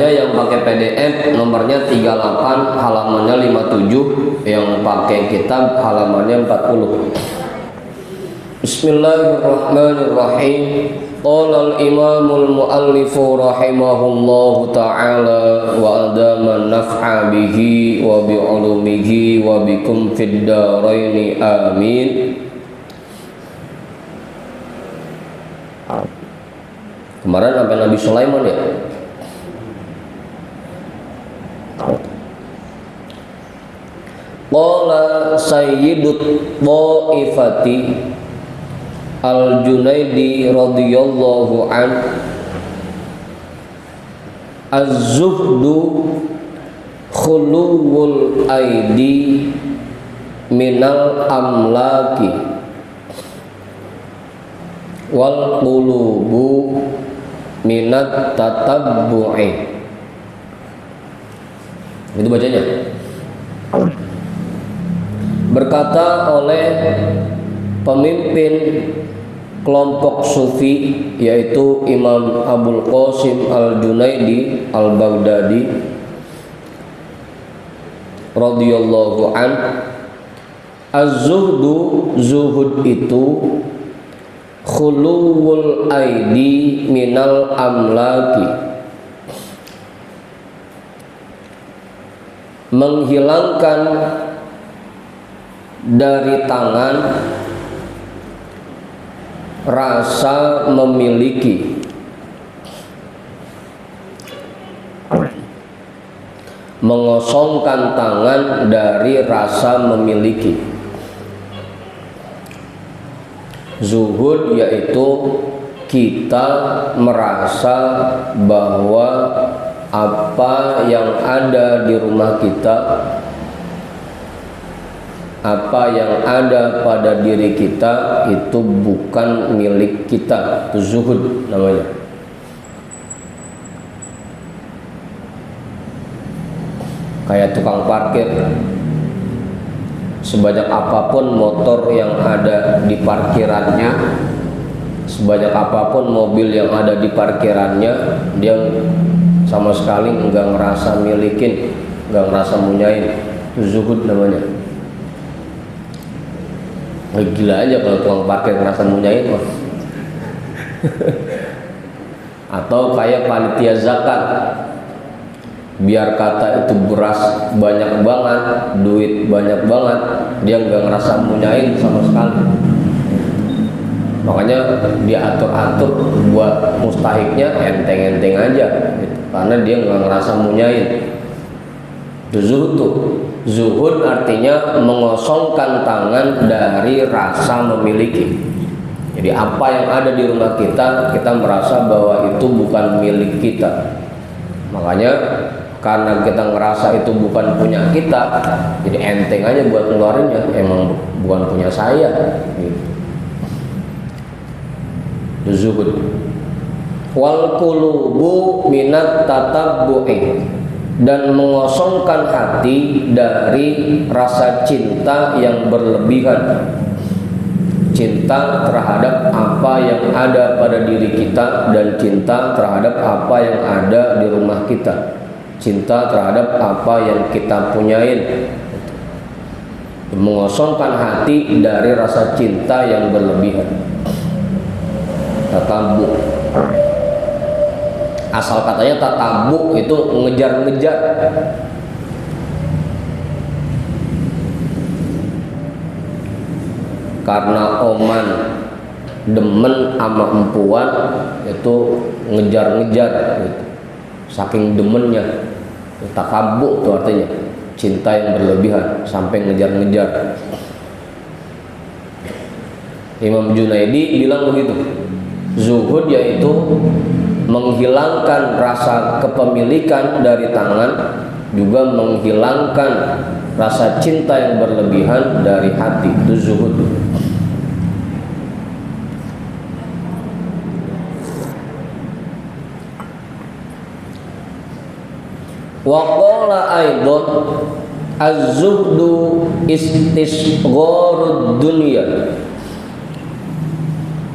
semuanya yang pakai PDF nomornya 38 halamannya 57, yang pakai kitab halamannya 40. Bismillahirrahmanirrahim. Qala al-imamul muallifu rahimahullahu ta'ala wa adama naf'a bihi wa bi ulumihi wa bikum fid daraini amin. Kemarin sampai Nabi Sulaiman ya. Qala sayyidut ta'ifati Al-Junaidi radhiyallahu an, az-zuhdu khuluwul aidi minal amlaki wal qulubu minat tatabbu'i. Itu bacanya. Berkata oleh pemimpin kelompok sufi, yaitu Imam Abul Qasim Al-Junaidi Al-Baghdadi radhiyallahu an, az-zuhdu, zuhud itu khuluwul aidi minal amlaki, menghilangkan dari tangan rasa memiliki, mengosongkan tangan dari rasa memiliki. Zuhud yaitu kita merasa bahwa apa yang ada di rumah kita, apa yang ada pada diri kita itu bukan milik kita. Itu zuhud namanya. Kayak tukang parkir, sebanyak apapun motor yang ada di parkirannya, sebanyak apapun mobil yang ada di parkirannya, dia sama sekali enggak ngerasa milikin, enggak ngerasa munyain. Itu zuhud namanya. Gila aja kalau tukang parkir ngerasa munyain mah. Atau kayak panitia zakat, biar kata itu beras banyak banget, duit banyak banget, dia nggak ngerasa munyain sama sekali. Makanya dia atur-atur buat mustahiknya enteng-enteng aja gitu. Karena dia nggak ngerasa munyain. Itu zuhud tuh. Zuhud artinya mengosongkan tangan dari rasa memiliki. Jadi apa yang ada di rumah kita, kita merasa bahwa itu bukan milik kita. Makanya karena kita ngerasa itu bukan punya kita, jadi enteng aja buat ngeluarinnya, emang bukan punya saya gitu. Zuhud. Wal qulubu minat tatabbu'i, dan mengosongkan hati dari rasa cinta yang berlebihan, cinta terhadap apa yang ada pada diri kita dan cinta terhadap apa yang ada di rumah kita, cinta terhadap apa yang kita punyain. Mengosongkan hati dari rasa cinta yang berlebihan. Tatabbu, asal katanya tatabbu itu ngejar-ngejar. Karena oman demen sama empuan itu ngejar-ngejar gitu. Saking demennya, takabbu itu artinya cinta yang berlebihan sampai ngejar-ngejar. Imam Junaidi bilang begitu. Zuhud yaitu menghilangkan rasa kepemilikan dari tangan, juga menghilangkan rasa cinta yang berlebihan dari hati. Itu zuhud. Wa qala aidan az-zuhdu istisgharud dunya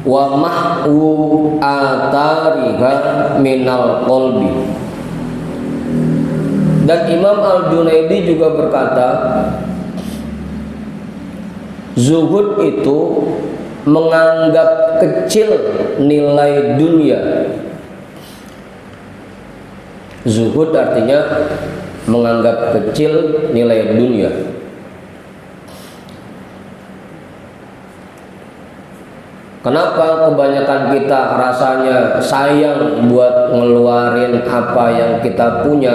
wa mahwu atariha minal qalbi Dan Imam Al-Junaidi juga berkata, zuhud itu menganggap kecil nilai dunia. Zuhud artinya menganggap kecil nilai dunia. Kenapa kebanyakan kita rasanya sayang buat ngeluarin apa yang kita punya,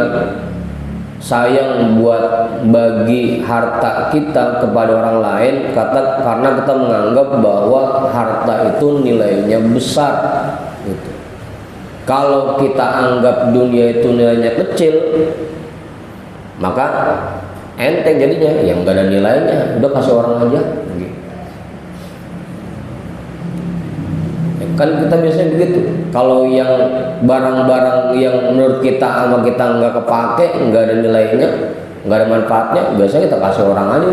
sayang buat bagi harta kita kepada orang lain, karena kita menganggap bahwa harta itu nilainya besar gitu. Kalau kita anggap dunia itu nilainya kecil, maka enteng jadinya, yang gak ada nilainya, udah kasih orang aja gitu. Kan kita biasanya begitu. Kalau yang barang-barang yang menurut kita sama kita nggak kepake, nggak ada nilainya, nggak ada manfaatnya, biasanya kita kasih orang aja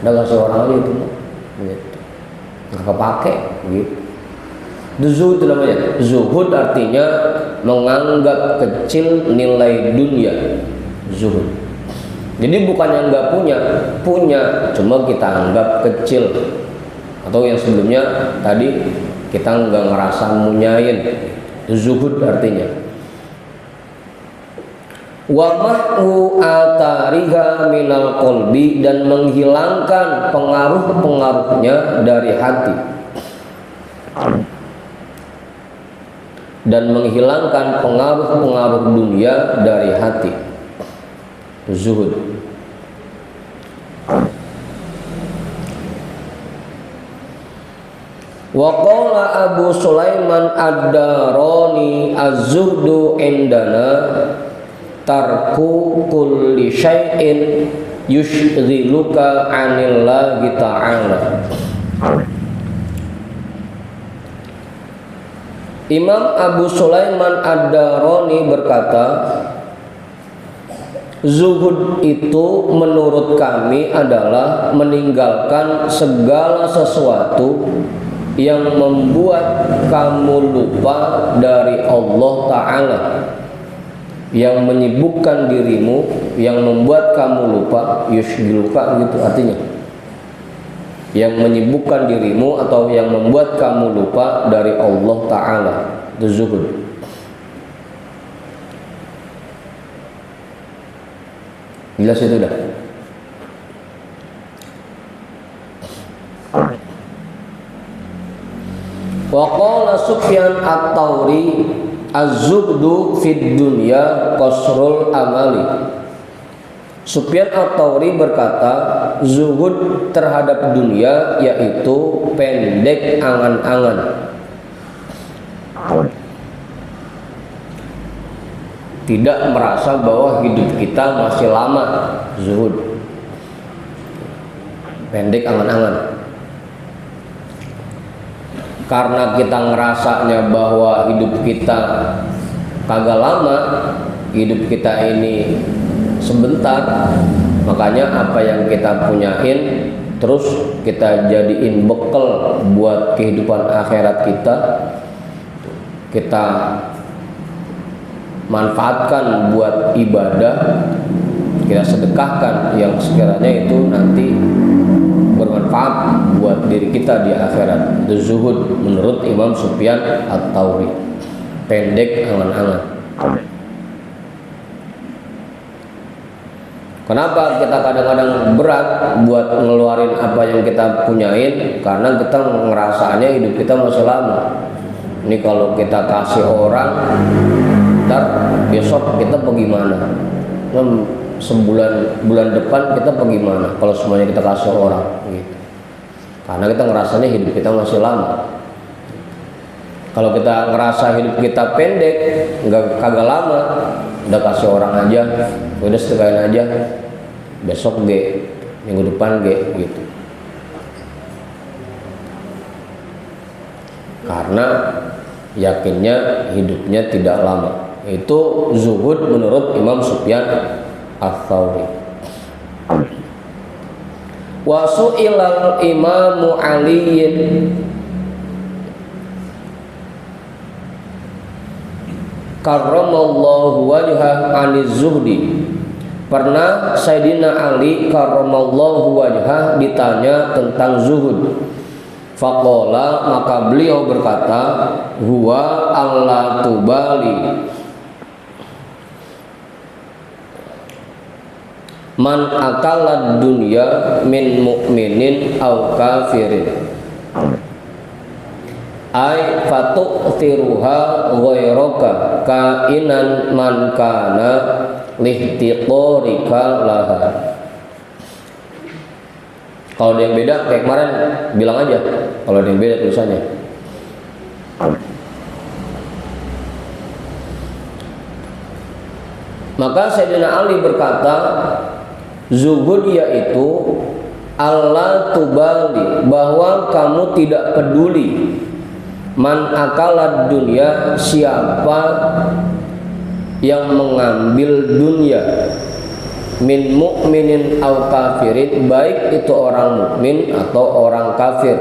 udah kasih orang aja itu, gitu. Nggak kepake, gitu. Zuhud itu namanya. Zuhud artinya menganggap kecil nilai dunia. Zuhud. Jadi bukannya nggak punya, cuma kita anggap kecil. Atau yang sebelumnya tadi, kita nggak ngerasa munyain. Zuhud artinya. Wa mahu atariha minal qalbi, dan menghilangkan pengaruh-pengaruhnya dari hati, dan menghilangkan pengaruh-pengaruh dunia dari hati. Zuhud. Wa qala Abu Sulaiman Ad-Darani az-zuhdu indana tarku kulli syai'in yushghiluka 'anillahi ta'ala. Imam Abu Sulaiman Ad-Darani berkata, zuhud itu menurut kami adalah meninggalkan segala sesuatu yang membuat kamu lupa dari Allah Ta'ala, yang menyibukkan dirimu, yang membuat kamu lupa. Yushghiluka gitu artinya, yang menyibukkan dirimu atau yang membuat kamu lupa dari Allah Ta'ala. Itu zuhud. Jelas itu dah. Wa qala Sufyan At-Tsauri az-zuhdu fid dunya qasrul amali. Sufyan At-Tsauri berkata, zuhud terhadap dunia yaitu pendek angan-angan. Tidak merasa bahwa hidup kita masih lama. Zuhud pendek angan-angan. Karena kita ngerasanya bahwa hidup kita kagak lama, hidup kita ini sebentar, makanya apa yang kita punyain terus kita jadiin bekal buat kehidupan akhirat kita, kita manfaatkan buat ibadah, kita sedekahkan yang sekiranya itu nanti bermanfaat buat diri kita di akhirat. Itu zuhud menurut Imam Sufyan At-Tsauri. Pendek angan-angan. Kenapa kita kadang-kadang berat buat ngeluarin apa yang kita punyain? Karena kita ngerasanya hidup kita masih lama. Ini kalau kita kasih orang, ntar besok kita pergi mana? Bulan depan kita pergi mana kalau semuanya kita kasih orang gitu. Karena kita ngerasanya hidup kita masih lama. Kalau kita ngerasa hidup kita pendek, kagak lama, udah kasih orang aja, udah sedekahin aja, besok minggu depan gitu. Karena yakinnya hidupnya tidak lama. Itu zuhud menurut Imam Sufyan Ats-Tsauri. Wa su'ilal Imamu Aliyin karramallahu wajhah 'aniz zuhdi Pernah Sayyidina Ali karramallahu wajhah ditanya tentang zuhud. Faqala, maka beliau berkata, huwa alla tubali man akala dunya min mu'minin aw kafirin. Ay fatu'thiruha ghairaka kainan man kana lihtiqorika laha. Kalau ada yang beda kayak kemarin bilang aja kalau ada yang beda tulisannya. Maka Sayyidina Ali berkata, zuhud yaitu Allah tubali, bahwa kamu tidak peduli man akalad dunia, siapa yang mengambil dunia, min mu'minin aw kafirin, baik itu orang mukmin atau orang kafir.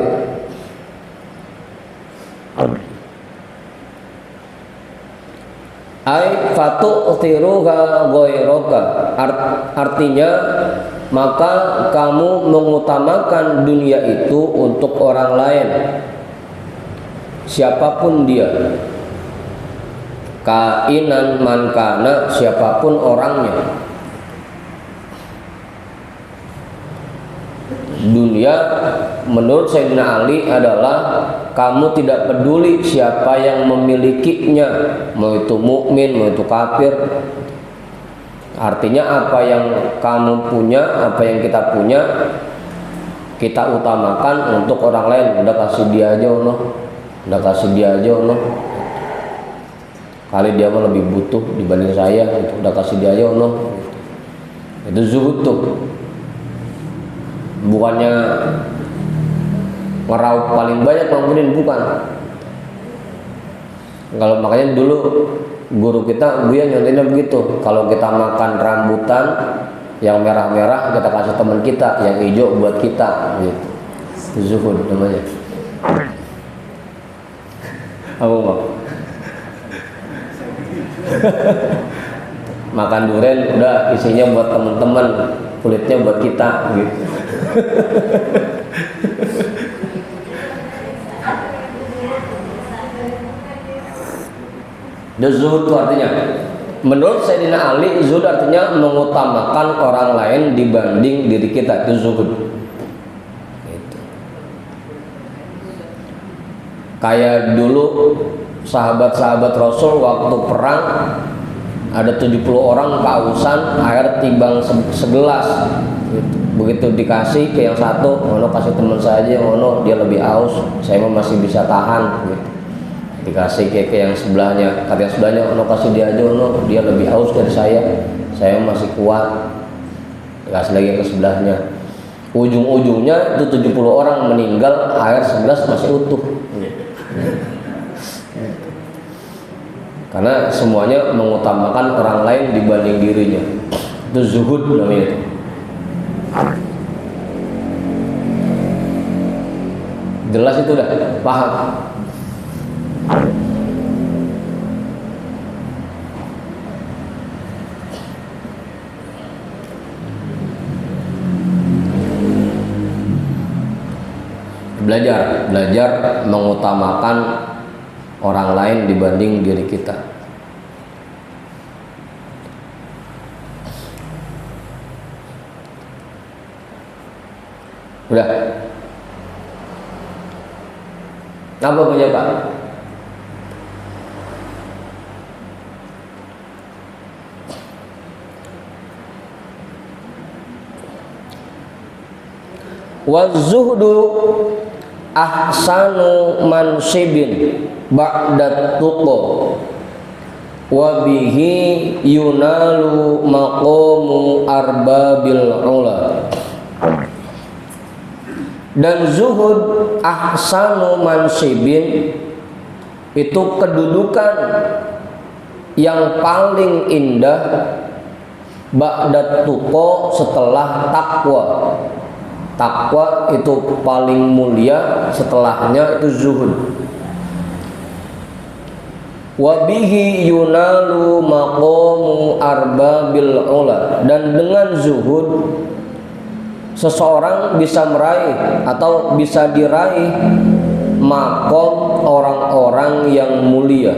Ai fatu'thiruha ghairaka, artinya maka kamu mengutamakan dunia itu untuk orang lain, siapapun dia, kainan man kana, siapapun orangnya. Dunia menurut Sayyidina Ali adalah kamu tidak peduli siapa yang memilikinya, mau itu mukmin, mau itu kafir. Artinya apa yang kamu punya, apa yang kita punya, kita utamakan untuk orang lain. Udah kasih dia aja Allah, udah kasih dia aja Allah, kali dia mah lebih butuh dibanding saya, udah kasih dia aja Allah. Itu zuhud tuh. Bukannya ngeraup paling banyak bangunin, bukan. Kalau makanya dulu guru kita Buya nyontohnya begitu, kalau kita makan rambutan yang merah-merah kita kasih teman kita, yang hijau buat kita gitu. Itu zuhud namanya. Apa mau makan durian udah isinya buat teman-teman, kulitnya buat kita gitu. Zuhud itu artinya, menurut Sayyidina Ali, zuhud artinya mengutamakan orang lain dibanding diri kita, itu zuhud. Gitu. Kayak dulu sahabat-sahabat Rasul waktu perang ada 70 orang kehausan, air timbang segelas. Gitu. Begitu dikasih ke yang satu, ono kasih teman saya aja, ono dia lebih haus, saya masih bisa tahan. Gitu. Dikasih ke yang sebelahnya, kata yang sebelahnya, ono kasih dia aja, ono dia lebih haus dari saya masih kuat. Dikasih lagi ke sebelahnya. Ujung-ujungnya itu 70 orang meninggal, air segelas masih utuh. Karena semuanya mengutamakan orang lain dibanding dirinya. Itu zuhud namanya itu. Jelas itu udah paham. Belajar mengutamakan orang lain dibanding diri kita. Udah. Apa punya Pak? Wazuhdu ahsanu mansibin ba'da tuqa wa bihi yunalu maqamu arbabil ula. Dan zuhud ahsanu mansibin itu kedudukan yang paling indah ba'da tuqa, setelah takwa. Takwa itu paling mulia, setelahnya itu zuhud. Wa bihi yunalu maqamu arbabil ula, dan dengan zuhud seseorang bisa meraih atau bisa diraih makom orang-orang yang mulia,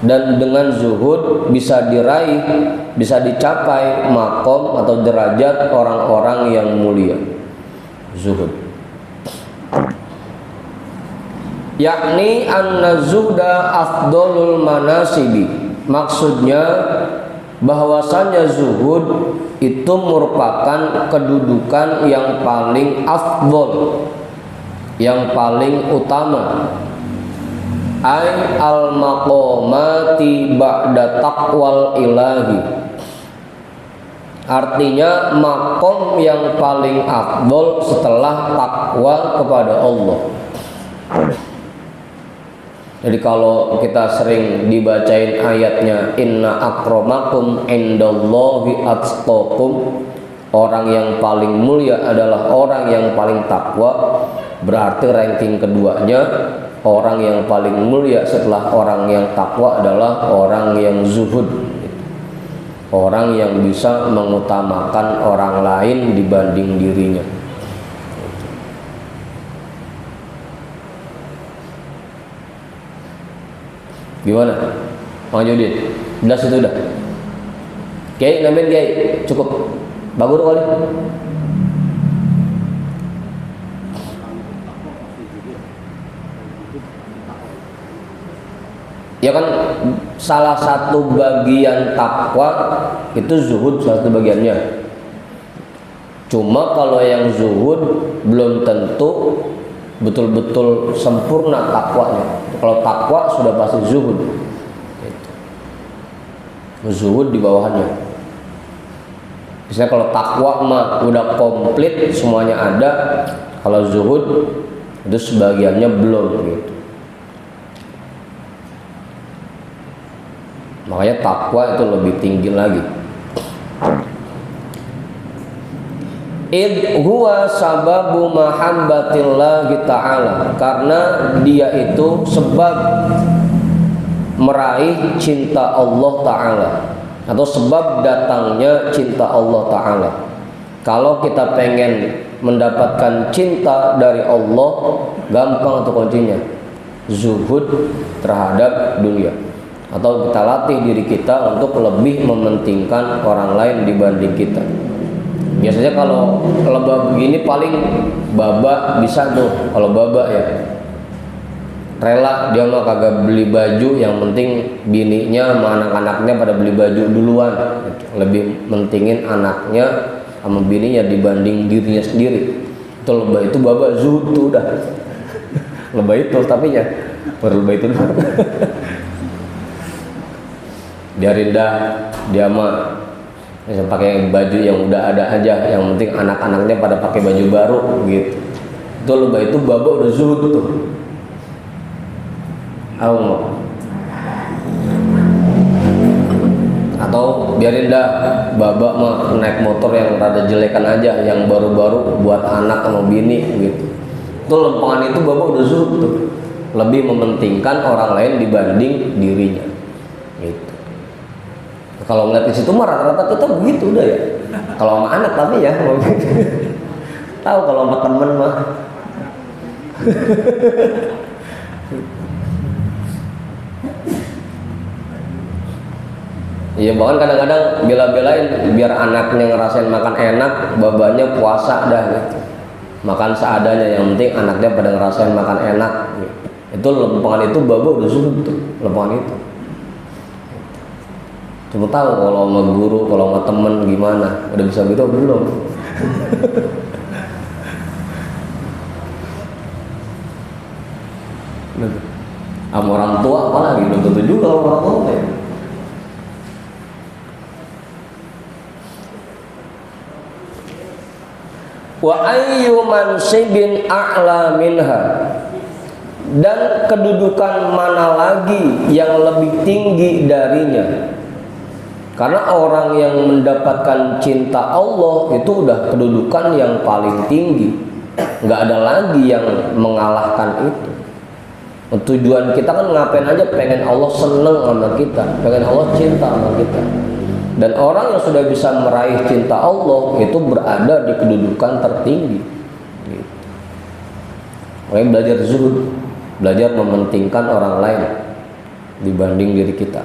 dan dengan zuhud bisa diraih, bisa dicapai makom atau derajat orang-orang yang mulia. Zuhud yakni anna zuhda afdolul manasibi, maksudnya bahwasanya zuhud itu merupakan kedudukan yang paling afdol, yang paling utama. Ay al maqamati ba'da taqwal ilahi, artinya makom yang paling afdol setelah takwa kepada Allah. Jadi kalau kita sering dibacain ayatnya inna akramakum indallahi atqakum, orang yang paling mulia adalah orang yang paling takwa, berarti ranking keduanya orang yang paling mulia setelah orang yang takwa adalah orang yang zuhud, orang yang bisa mengutamakan orang lain dibanding dirinya. Gimana? Mang Judin, jelas itu udah. Kiai, nambahin Kiai, cukup. Bagus kali. Ya kan salah satu bagian takwa itu zuhud, salah satu bagiannya. Cuma kalau yang zuhud belum tentu betul-betul sempurna takwanya. Kalau takwa sudah pasti zuhud. Zuhud di bawahnya. Misalnya kalau takwa mah udah komplit, semuanya ada. Kalau zuhud itu sebagiannya belum gitu. Makanya takwa itu lebih tinggi lagi. Id huwa sababu mahabbatillahi ta'ala, karena dia itu sebab meraih cinta Allah Ta'ala, atau sebab datangnya cinta Allah Ta'ala. Kalau kita pengen mendapatkan cinta dari Allah, gampang tuh kuncinya, zuhud terhadap dunia, atau kita latih diri kita untuk lebih mementingkan orang lain dibanding kita. Biasanya kalau bab begini paling baba bisa tuh, kalau baba ya rela dia mah kagak beli baju, yang penting bininya sama anak-anaknya pada beli baju duluan, lebih mentingin anaknya sama bininya dibanding dirinya sendiri. Itu lebah, itu baba zuhud tuh udah. Lebah itu tapi ya baru lebah itu dulu. Biarin dah dia mah pakai baju yang udah ada aja, yang penting anak-anaknya pada pakai baju baru gitu. Itu lebah, itu baba udah zuhud tuh. Atau biarin dah baba mah naik motor yang rada jelekan aja, yang baru-baru buat anak sama bini gitu. Itu lempangan itu baba udah zuhud tuh, lebih mementingkan orang lain dibanding dirinya gitu. Kalau ngeliat di situ mah rata-rata kita begitu udah ya. Kalau sama anak tapi ya tahu, kalau sama temen mah iya, bahkan kadang-kadang bela-belain biar anaknya ngerasain makan enak, babanya puasa dah gitu. Makan seadanya, yang penting anaknya pada ngerasain makan enak gitu. Itu lempangan itu baba udah zuhud tuh, lempangan itu. Cuma tahu kalau sama guru, kalau sama temen gimana, udah bisa gitu belum? Sama orang tua apalagi belum tentu juga orang tua ya. Wa ayyu mansibin a'la minha, dan kedudukan mana lagi yang lebih tinggi darinya. Karena orang yang mendapatkan cinta Allah itu udah kedudukan yang paling tinggi, nggak ada lagi yang mengalahkan itu. Tujuan kita kan ngapain aja, pengen Allah seneng sama kita, pengen Allah cinta sama kita. Dan orang yang sudah bisa meraih cinta Allah itu berada di kedudukan tertinggi. Makanya belajar zuhud, belajar mementingkan orang lain dibanding diri kita.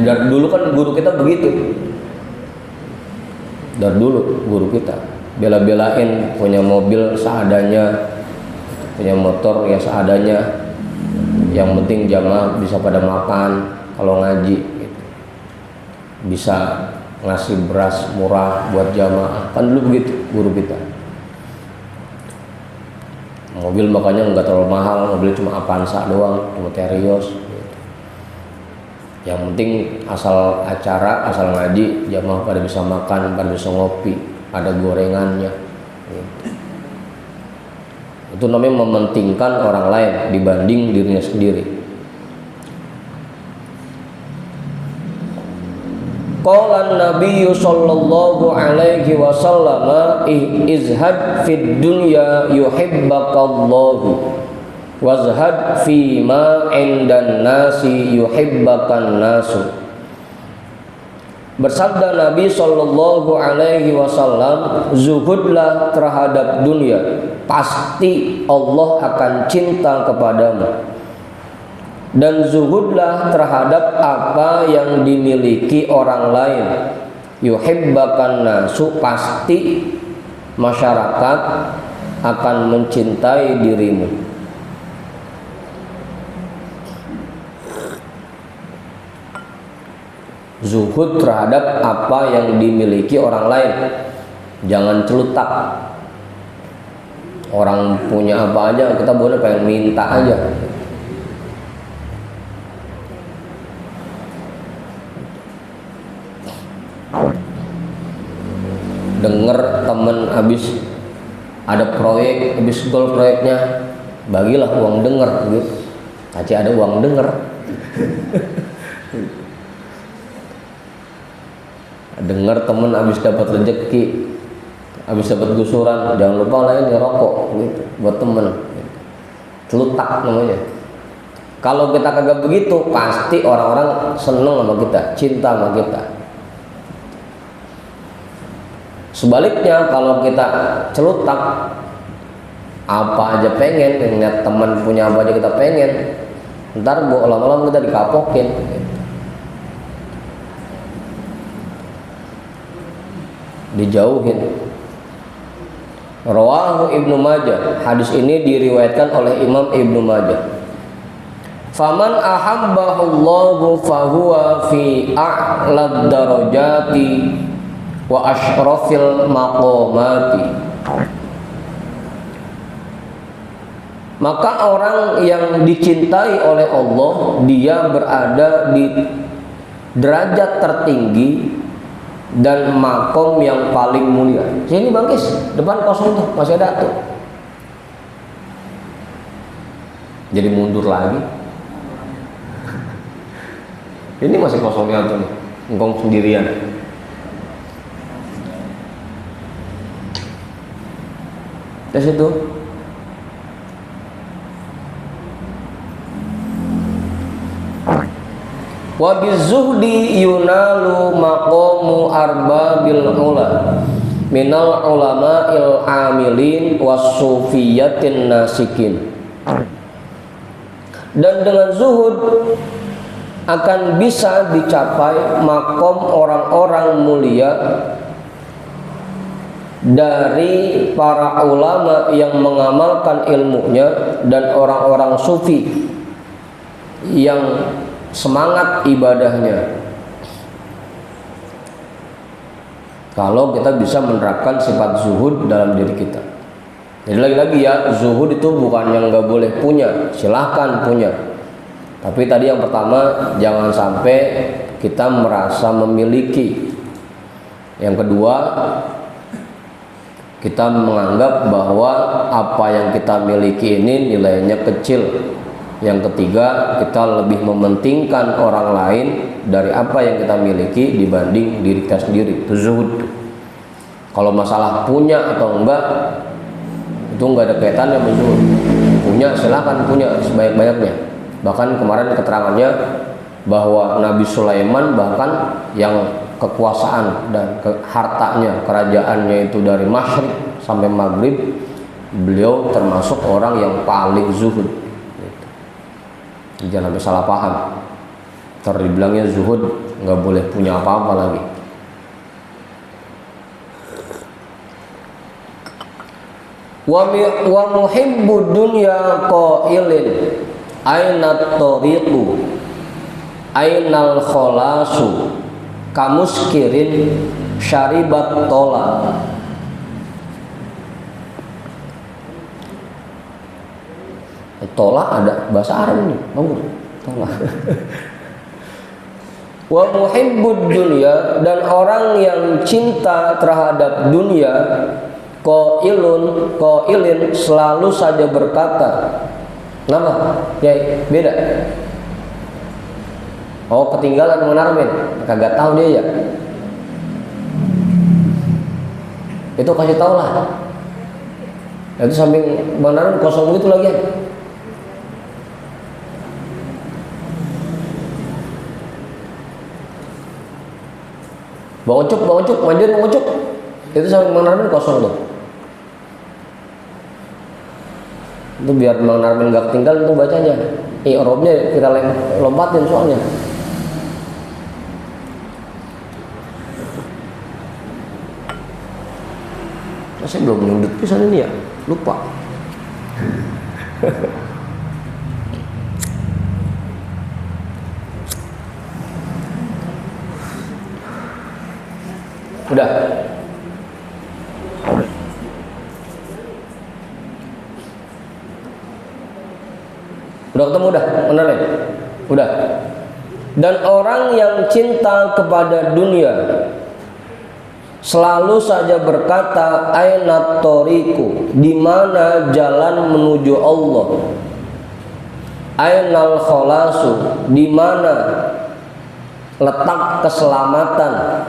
Dari dulu kan guru kita begitu. Dari dulu guru kita bela-belain punya mobil seadanya, punya motor ya seadanya. Yang penting jamaah bisa pada makan kalau ngaji gitu. Bisa ngasih beras murah buat jamaah. Kan dulu begitu guru kita. Mobil makanya nggak terlalu mahal, mobil cuma Avanza doang, cuma Terios. Yang penting asal acara, asal ngaji, jamaah pada bisa makan, pada bisa ngopi, ada gorengannya. Itu namanya mementingkan orang lain dibanding dirinya sendiri. Qala Nabi sallallahu alaihi wasallam, izhad fid dunya yuhibbakallahu wazhad fi ma indan nasi yuhibbakan nasu. Bersabda Nabi sallallahu alaihi wasallam, zuhudlah terhadap dunia, pasti Allah akan cinta kepadamu. Dan zuhudlah terhadap apa yang dimiliki orang lain, yuhibbakan nasu, pasti masyarakat akan mencintai dirimu. Zuhud terhadap apa yang dimiliki orang lain, jangan celutak. Orang punya apa aja kita boleh pengen minta aja. Dengar temen habis ada proyek, habis goal proyeknya, bagilah uang denger gitu. Kaci ada uang denger. Dengar temen habis dapat rezeki, habis dapat gusuran, jangan lupa lain ngerokok gitu buat temen. Celutak namanya. Kalau kita kagak begitu, pasti orang-orang seneng sama kita, cinta sama kita. Sebaliknya kalau kita celutak, apa aja pengen, ngeliat teman punya apa aja kita pengen, ntar lama-lama kita dikapokin. Dijauhin. Rawahu Ibnu Majah. Hadis ini diriwayatkan oleh Imam Ibnu Majah. Faman ahabbahullahu fahuwa fi a'lad darajati wa asyrafil maqamati. Maka orang yang dicintai oleh Allah, dia berada di derajat tertinggi dan makom yang paling mulia. Sini Bang Kis, depan kosong tuh, masih ada tuh. Jadi mundur lagi. Ini masih kosongnya tuh nih, engkong sendirian. Di situ. Wa bizuhdi yunalu maqamu arbabil ula minal ulama'il amilin wasufiyatin nasikin. Dan dengan zuhud akan bisa dicapai makom orang-orang mulia dari para ulama yang mengamalkan ilmunya dan orang-orang sufi yang semangat ibadahnya. Kalau kita bisa menerapkan sifat zuhud dalam diri kita. Jadi lagi-lagi ya, zuhud itu bukan yang nggak boleh punya, silahkan punya. Tapi tadi yang pertama, jangan sampai kita merasa memiliki. Yang kedua, kita menganggap bahwa apa yang kita miliki ini nilainya kecil. Yang ketiga, kita lebih mementingkan orang lain dari apa yang kita miliki dibanding diri kita sendiri. Itu zuhud. Kalau masalah punya atau enggak, itu enggak ada kaitannya sama zuhud. Punya silahkan punya sebanyak-banyaknya. Bahkan kemarin keterangannya bahwa Nabi Sulaiman bahkan yang kekuasaan dan hartanya, kerajaannya itu dari masyrik sampai maghrib, beliau termasuk orang yang paling zuhud. Jangan sampai salah paham. Ntar dibilangnya zuhud nggak boleh punya apa-apa lagi. Wa muhibbud dunya qailin ainat tariqu ainal khalasu kamuskirin syaribat tola. Tola ada bahasa Arab nih, bagus. Tola. Wa muhibbud dunya, dan orang yang cinta terhadap dunia, qailin selalu saja berkata. Kenapa? Ya beda. Oh, ketinggalan Bang Narmin, kagak tahu dia ya. Itu kasih tahu lah. Itu samping Bang Narmin kosong gitu lagi. Bang Ucup, majuin Bang Ucup. Itu samping Bang Narmin kosong tuh. Itu biar Bang Narmin gak ketinggalan tuh bacanya. I'rabnya kita lompatin soalnya. Saya belum nyundut pisan ini ya, lupa. Udah. Udah ketemu udah, benar ya? Udah. Dan orang yang cinta kepada dunia selalu saja berkata ainat toriku, di mana jalan menuju Allah, ainal kholasu, di mana letak keselamatan,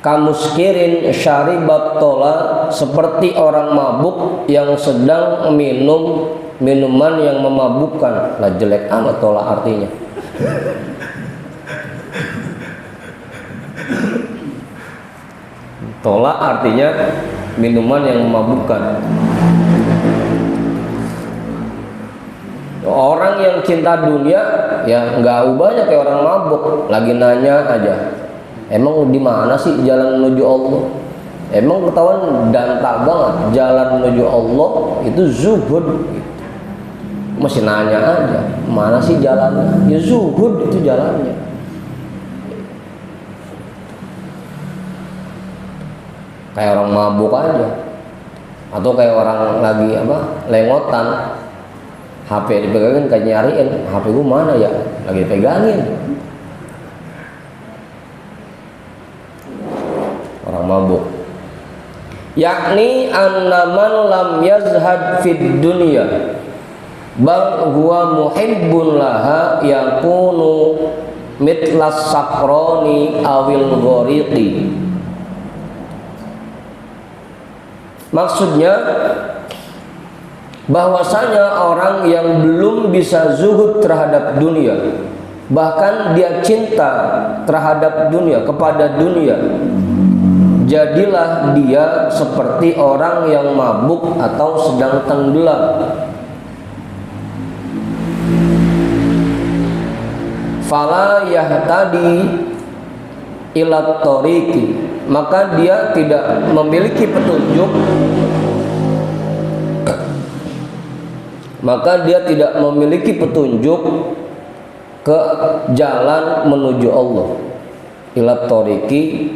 kamuskirin syaribat tola, seperti orang mabuk yang sedang minum minuman yang memabukkan. Lah jelek amat tola artinya. Tola artinya minuman yang memabukkan. Orang yang cinta dunia ya nggak ubahnya kayak orang mabuk, lagi nanya aja, emang di mana sih jalan menuju Allah? Emang ketahuan dangkal banget jalan menuju Allah itu zuhud. Masih nanya aja, mana sih jalannya? Ya zuhud itu jalannya. Kayak orang mabuk aja, atau kayak orang lagi lengotan, HP dipegangin kayak nyariin, HP gue mana ya, lagi dipegangin. Orang mabuk, yakni annaman lam yazhad fid dunya bal huwa muhibbun laha yakunu mitlas sakroni awil ghoriqi. Maksudnya bahwasanya orang yang belum bisa zuhud terhadap dunia, bahkan dia cinta terhadap dunia, kepada dunia, jadilah dia seperti orang yang mabuk atau sedang tenggelam. Fala yahtadi ila tariqi, maka dia tidak memiliki petunjuk, ke jalan menuju Allah. Ila tariqi,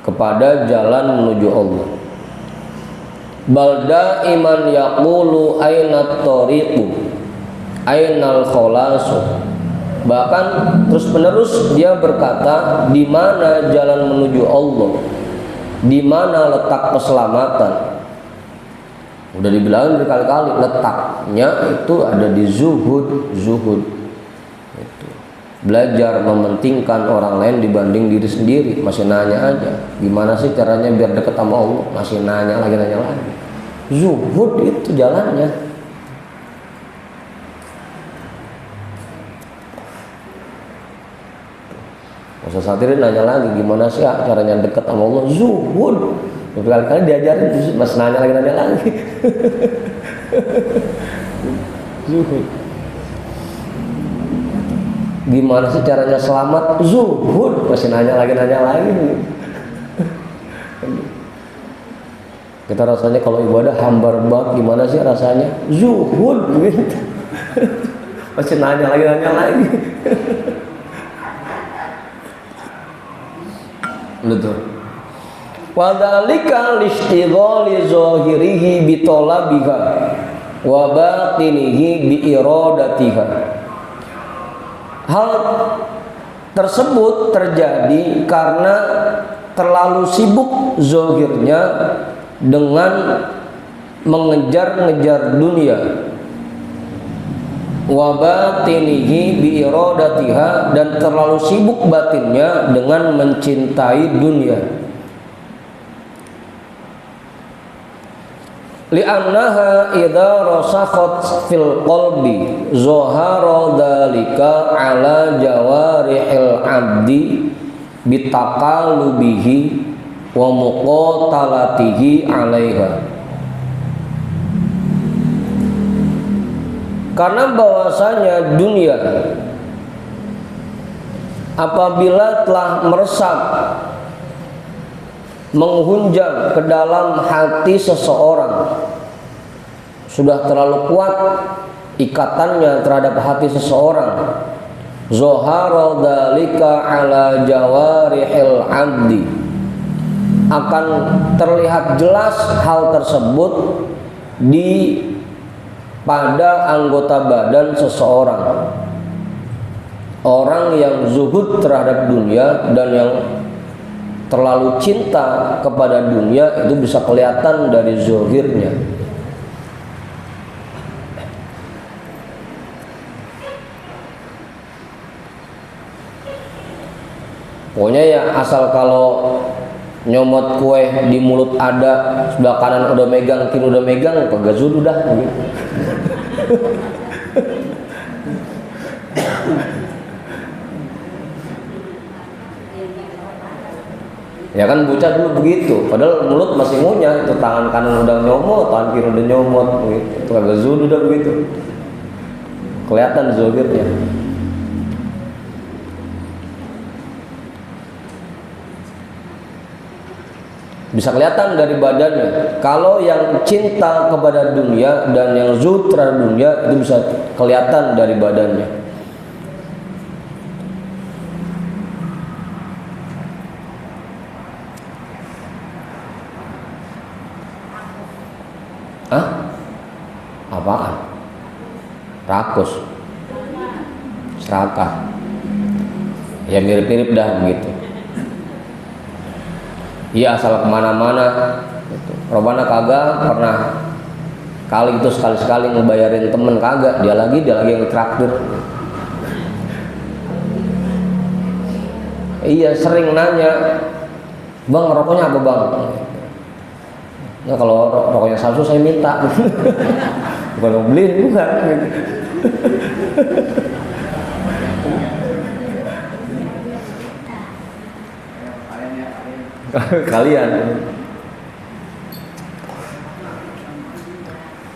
kepada jalan menuju Allah. Bal daiman yaqulu ainat tariqu ainal kholasu, bahkan terus menerus dia berkata di mana jalan menuju Allah, Di mana letak keselamatan? Udah dibilang berkali-kali, letaknya itu ada di zuhud. Itu. Belajar mementingkan orang lain dibanding diri sendiri. Masih nanya aja, gimana sih caranya biar deket sama Allah? Masih nanya lagi. Zuhud itu jalannya. Ustaz Satirin nanya lagi, gimana sih caranya deket sama Allah? Zuhud. Berkali-kali diajarin, masih nanya lagi. Zuhud. Gimana sih caranya selamat? Zuhud. Masih nanya lagi. Kita rasanya kalau ibadah hambar banget, gimana sih rasanya? Zuhud gitu. Masih nanya lagi. Betul. Wadhalika lishtighali zahirihi bitolabiha wa batinihi biiradatiha. Hal tersebut terjadi karena terlalu sibuk zahirnya dengan mengejar-ngejar dunia, wa batinihi biiradatiha, dan terlalu sibuk batinnya dengan mencintai dunia. Li'annaha idza rasakhat fil qalbi zahara dzalika ala jawarihil 'abdi bitaqalubihi wa muqatalatihi 'alaiha. Karena bahwasanya dunia apabila telah meresap, menghunjam ke dalam hati seseorang, sudah terlalu kuat ikatannya terhadap hati seseorang, zahara dzalika ala jawarihil 'abdi, akan terlihat jelas hal tersebut pada anggota badan seseorang. Orang yang zuhud terhadap dunia dan yang terlalu cinta kepada dunia itu bisa kelihatan dari zahirnya. Pokoknya ya asal kalau nyomot kue di mulut ada, sebelah kanan udah megang, kiri udah megang, kagak zuhud dah gitu. Ya kan bocah dulu begitu, padahal mulut masih ngunyah, itu tangan kanan udah nyomot, tangan kiri udah nyomot, gitu. Itu kagak zuhud udah begitu. Kelihatan zahirnya. Bisa kelihatan dari badannya. Kalau yang cinta kepada dunia dan yang zuhud terhadap dunia itu bisa kelihatan dari badannya. Apaan? Rakus, serakah, ya mirip-mirip dah begitu. Iya asal kemana-mana gitu. Robana kagak pernah kali itu sekali-sekali ngebayarin temen, kagak, dia lagi yang traktir. Iya sering nanya, bang rokoknya apa bang? Ya kalau rokoknya Samsu saya minta. Bukan mau beliin, bukan. Kalian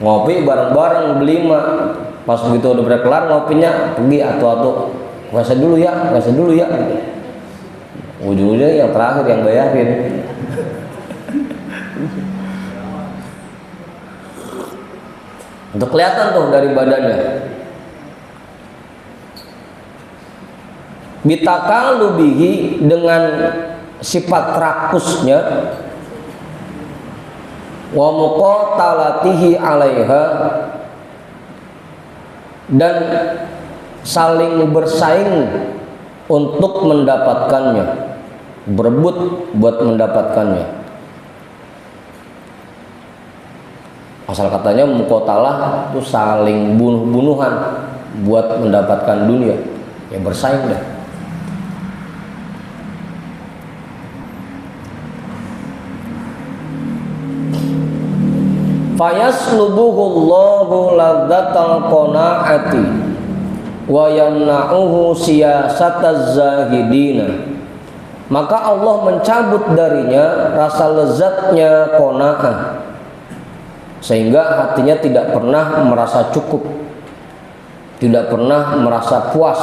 ngopi bareng-bareng berlima, pas begitu udah pada kelar ngopinya pergi atu-atu, ngasih dulu ya, ujung-ujungnya yang terakhir yang bayarin. Untuk kelihatan tuh dari badannya. Bitakalubihi, dengan sifat rakusnya, wa muqatalatihi 'alaiha, dan saling bersaing untuk mendapatkannya, berebut buat mendapatkannya. Asal katanya mukotalah itu saling bunuh-bunuhan buat mendapatkan dunia, ya bersaing dah. Fayaslubuhullahu ladzatal qanaati wa yamna'uhu siyasataz zahidina. Maka Allah mencabut darinya rasa lezatnya qanaah, sehingga hatinya tidak pernah merasa cukup, tidak pernah merasa puas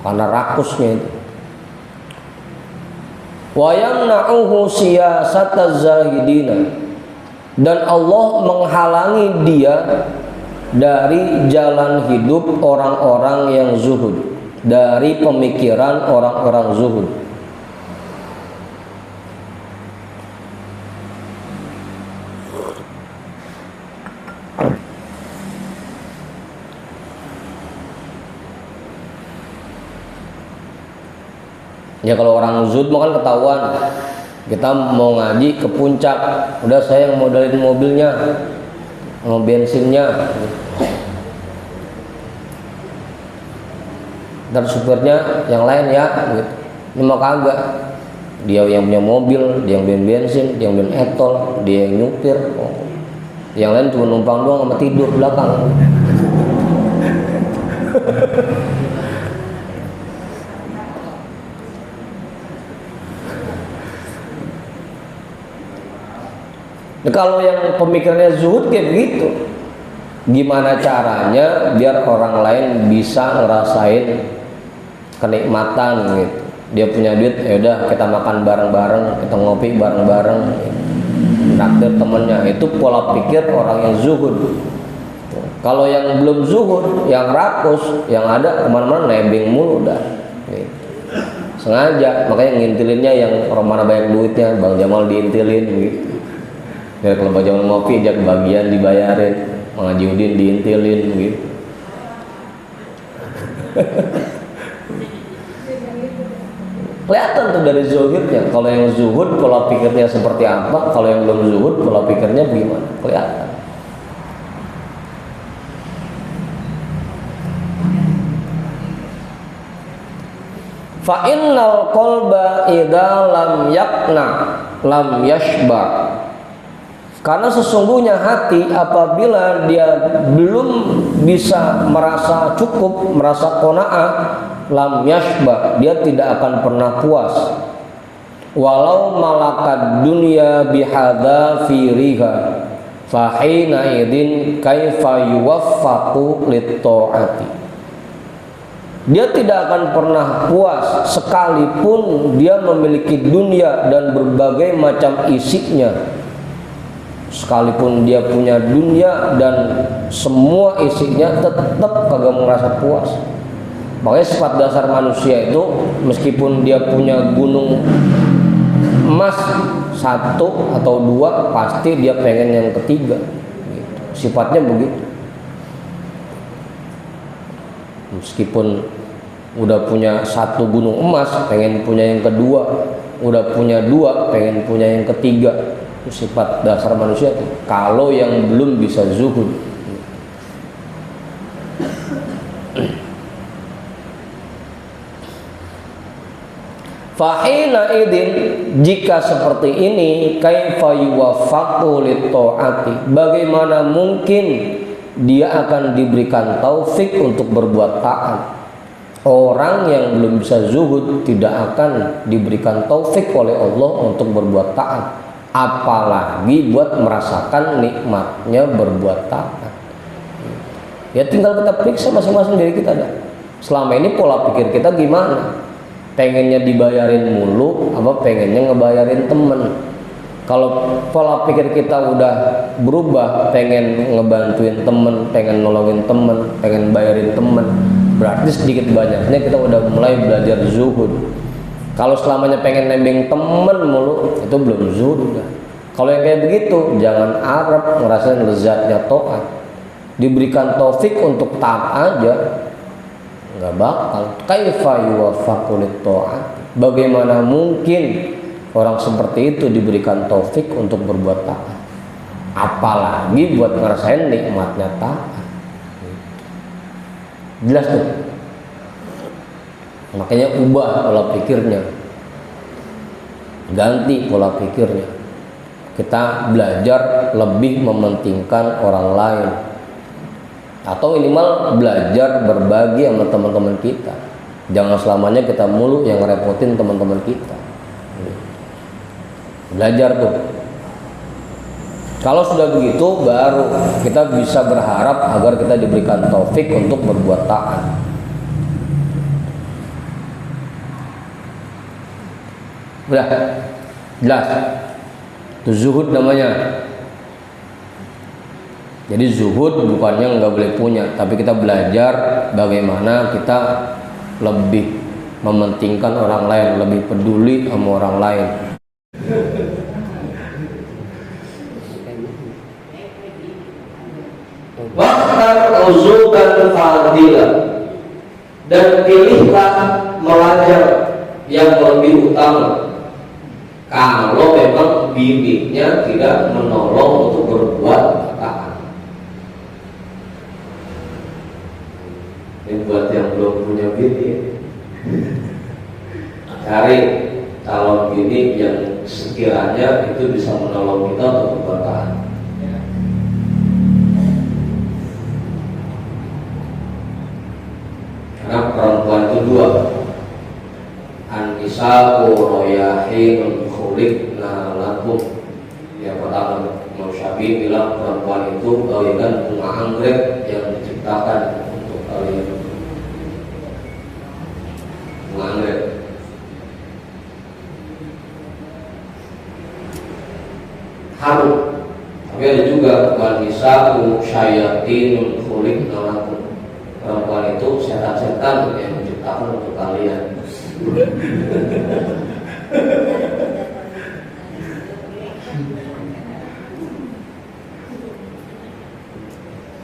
karena rakusnya itu. Wa yamna'uhu siyasataz zahidina, dan Allah menghalangi dia dari jalan hidup orang-orang yang zuhud, dari pemikiran orang-orang zuhud. Ya kalau orang zuhud mau kan ketahuan, kita mau ngaji ke puncak, udah saya yang modalin mobilnya, mau bensinnya, dan supirnya yang lain ya, gitu. Ini mah kagak, dia yang punya mobil, dia yang beli bensin, dia yang beli etol, dia yang nyupir, yang lain cuma numpang doang sama tidur belakang. Nah, kalau yang pemikirannya zuhud kayak begitu, gimana caranya biar orang lain bisa ngerasain kenikmatan gitu. Dia punya duit, ya udah kita makan bareng-bareng, kita ngopi bareng-bareng, gitu. Naktir temennya, itu pola pikir orang yang zuhud. Kalau yang belum zuhud, yang rakus, yang ada kemana-mana nebeng mulu udah, gitu. Sengaja, makanya ngintilinnya yang orang mana banyak duitnya, Bang Jamal diintilin gitu. Ya kalau Bang Jamal ngopi, ajak bagian dibayarin, Mang Haji Udin diintilin gitu. Kelihatan tuh dari zuhudnya. Kalau yang zuhud pola pikirnya seperti apa, kalau yang belum zuhud pola pikirnya bagaimana, kelihatan. Fa innal qalba idza lam yaqna lam yashba. Karena sesungguhnya hati apabila dia belum bisa merasa cukup, merasa qanaah, lam yashba, dia tidak akan pernah puas. Walau malakad dunya bihadza firiha, fahina idin kaifa yuwaffaqu lit-ta'ati. Dia tidak akan pernah puas sekalipun dia memiliki dunia dan berbagai macam isinya. Sekalipun dia punya dunia dan semua isinya, tetap kagak merasa puas. Makanya sifat dasar manusia itu, meskipun dia punya gunung emas 1 atau 2, pasti dia pengen yang ketiga gitu. Sifatnya begitu. Meskipun udah punya 1 gunung emas, pengen punya yang kedua. Udah punya 2, pengen punya yang ketiga. Itu sifat dasar manusia itu, kalau yang belum bisa zuhud. Fahina idin, jika seperti ini, kaifa yuwaffaqu lit-ta'ati, bagaimana mungkin dia akan diberikan taufik untuk berbuat taat. Orang yang belum bisa zuhud tidak akan diberikan taufik oleh Allah untuk berbuat taat, apalagi buat merasakan nikmatnya berbuat taat. Ya tinggal kita periksa masing-masing diri kita dah. Selama ini pola pikir kita gimana? Pengennya dibayarin mulu, apa pengennya ngebayarin temen? Kalau pola pikir kita udah berubah, pengen ngebantuin temen, pengen nolongin temen, pengen bayarin temen, berarti sedikit banyaknya kita udah mulai belajar zuhud. Kalau selamanya pengen nembeng temen mulu, itu belum zuhud. Kalau yang kayak begitu, jangan harap ngerasain lezatnya taat. Diberikan taufik untuk taat aja, nggak bakal. Kaifa yuwaffaqu lit-ta'at, bagaimana mungkin orang seperti itu diberikan taufik untuk berbuat taat? apalagi buat ngerasain nikmatnya taat. Jelas tuh. Makanya ubah pola pikirnya, ganti pola pikirnya. Kita belajar lebih mementingkan orang lain, atau minimal belajar berbagi sama teman-teman kita. Jangan selamanya kita mulu yang ngerepotin teman-teman kita. Belajar tuh. Kalau sudah begitu, baru kita bisa berharap agar kita diberikan taufik untuk berbuat taat. Udah jelas. Itu zuhud namanya. Jadi zuhud bukannya nggak boleh punya, tapi kita belajar bagaimana kita lebih mementingkan orang lain, lebih peduli sama orang lain. Waqtar uzuban fadilah, dan pilihlah melajar yang lebih utama kalau memang bibitnya tidak menolong untuk berbuat taat. Ini buat yang belum punya bini, cari calon bini yang sekiranya itu bisa menolong kita untuk berbuat taat. Karena perempuan itu dua, an-nisa'u royahinun khuliqna lakum. Yang pertama, Imam Syafi'i bilang perempuan itu bagaikan bunga anggrek yang diciptakan untuk kalian. Bunga anggrek. Harum. Tapi ada juga an-nisa'u syayatinun khuliqna lakum. Perempuan itu setan-setan yang menciptakan untuk kalian.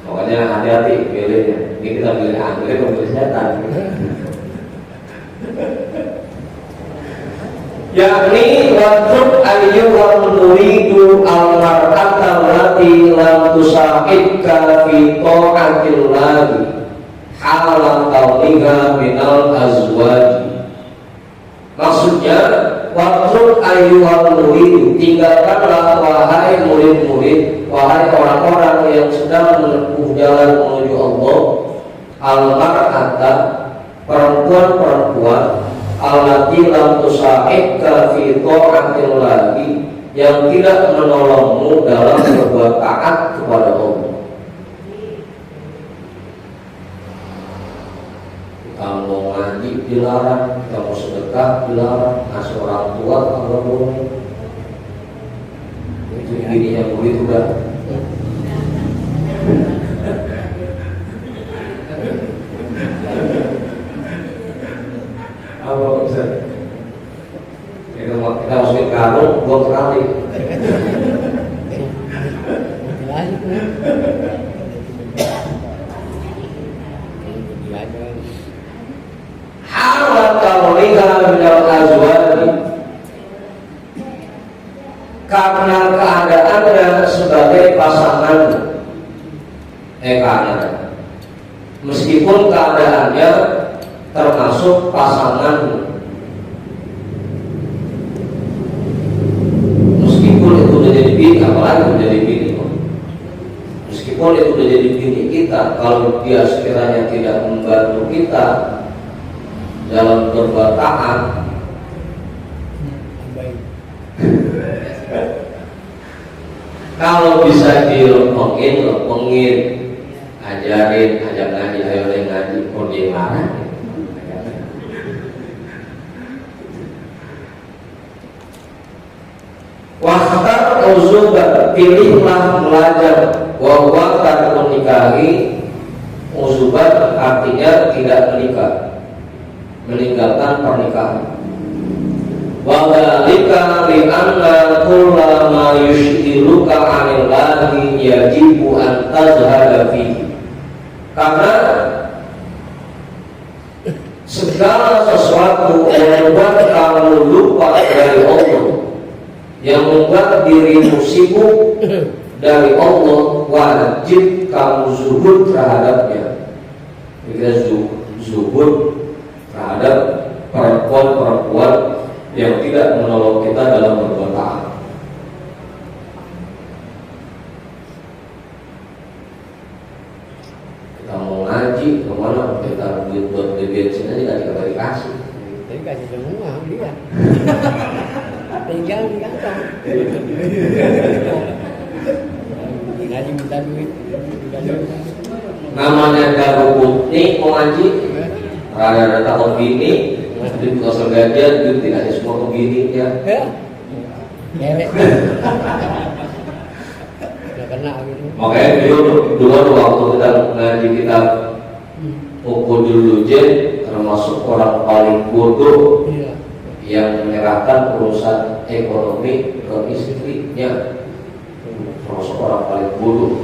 Makanya hati-hati pilihnya. Ini kita pilih anggrek atau pilih setan. Yakni wajib ayyuhal muridu al-mar'ata allati lam tusa'idka fi ta'atillahi halan kauniha minal azwaji. Maksudnya, waqtul ayyuhal murid, tinggalkanlah wahai murid-murid, wahai orang-orang yang sedang menempuh jalan menuju Allah, al-mar'ata, perempuan-perempuan, allati lam tusa'idka fi ta'atillahi, yang tidak menolongmu dalam berbuat taat kepada Allah. Kita mau ngaji dilarang, kita mau sedekah dilarang, ngasih orang tua kalau boleh. Itu gini yang murid udah. Apa bisa? Kita masukin karung, buang sekali. Karena keadaannya sebagai pasangan, meskipun keadaannya termasuk pasangan, meskipun itu udah jadi bini, apalagi udah jadi bini, meskipun itu udah jadi bini kita, kalau dia sekiranya tidak membantu kita dalam berbuat taat, kalau bisa dilepengin, ajarin, ajak ngaji, ayo ngaji, pun dia marah. Wahtar uzuban, pilihlah belajar, wahwa tarikun nikahi, uzuban artinya tidak menikah, meninggalkan pernikahan. Wadhalika li'anna kulla ma yushghiluka 'anillahi yajibu an tazhada fihi. Karena segala sesuatu yang membuat kamu lupa dari Allah, yang membuat dirimu sibuk dari Allah, wajib kamu zuhud terhadapnya. Kita zuhud terhadap perempuan-perempuan yang tidak menolong kita dalam berbuat taat. Kita mau ngaji kemana, kita duit buat beli bensin aja nggak dikasih. Tapi kasih semua dia. Tinggal di kantong. Ngaji minta duit. Namanya daru putih mau ngaji, rada takut bini, di buka segajian duit dikasih semua ke bininya. Ngerek. Nggak kena gitu. Makanya dulu waktu kita ngaji kita pukul dulu jen, termasuk orang paling bodoh yang menyerahkan urusan ekonomi ke istrinya, termasuk orang paling bodoh.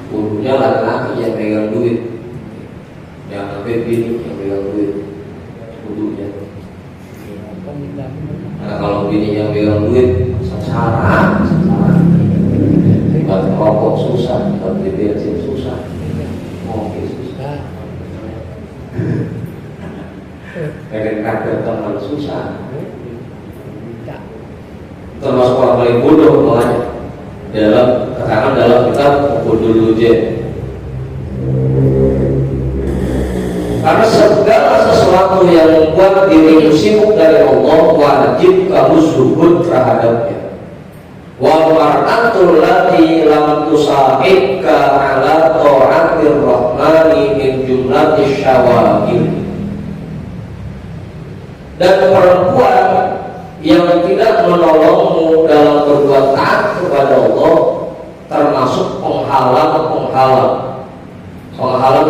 Bodohnya laki-laki yang pegang duit, yang sampai bini yang pegang duit, bodohnya. Nah kalau bini yang pegang duit, secara buat rokok susah, buat beli bensin susah, mobil susah, pengen kader teman susah. Termasuk orang paling bodoh makanya dalam keterangan dalam kitab Qudul Jen. Karena segala sesuatu yang membuat dirimu sibuk dari Allah, wajib kamu zuhud terhadapnya. Wal mar'atul lati lam tusahibka ala ta'atir rahmani min jumlati syawagil. Dan perempuan yang tidak menolongmu dalam berbuat taat kepada Allah termasuk penghalang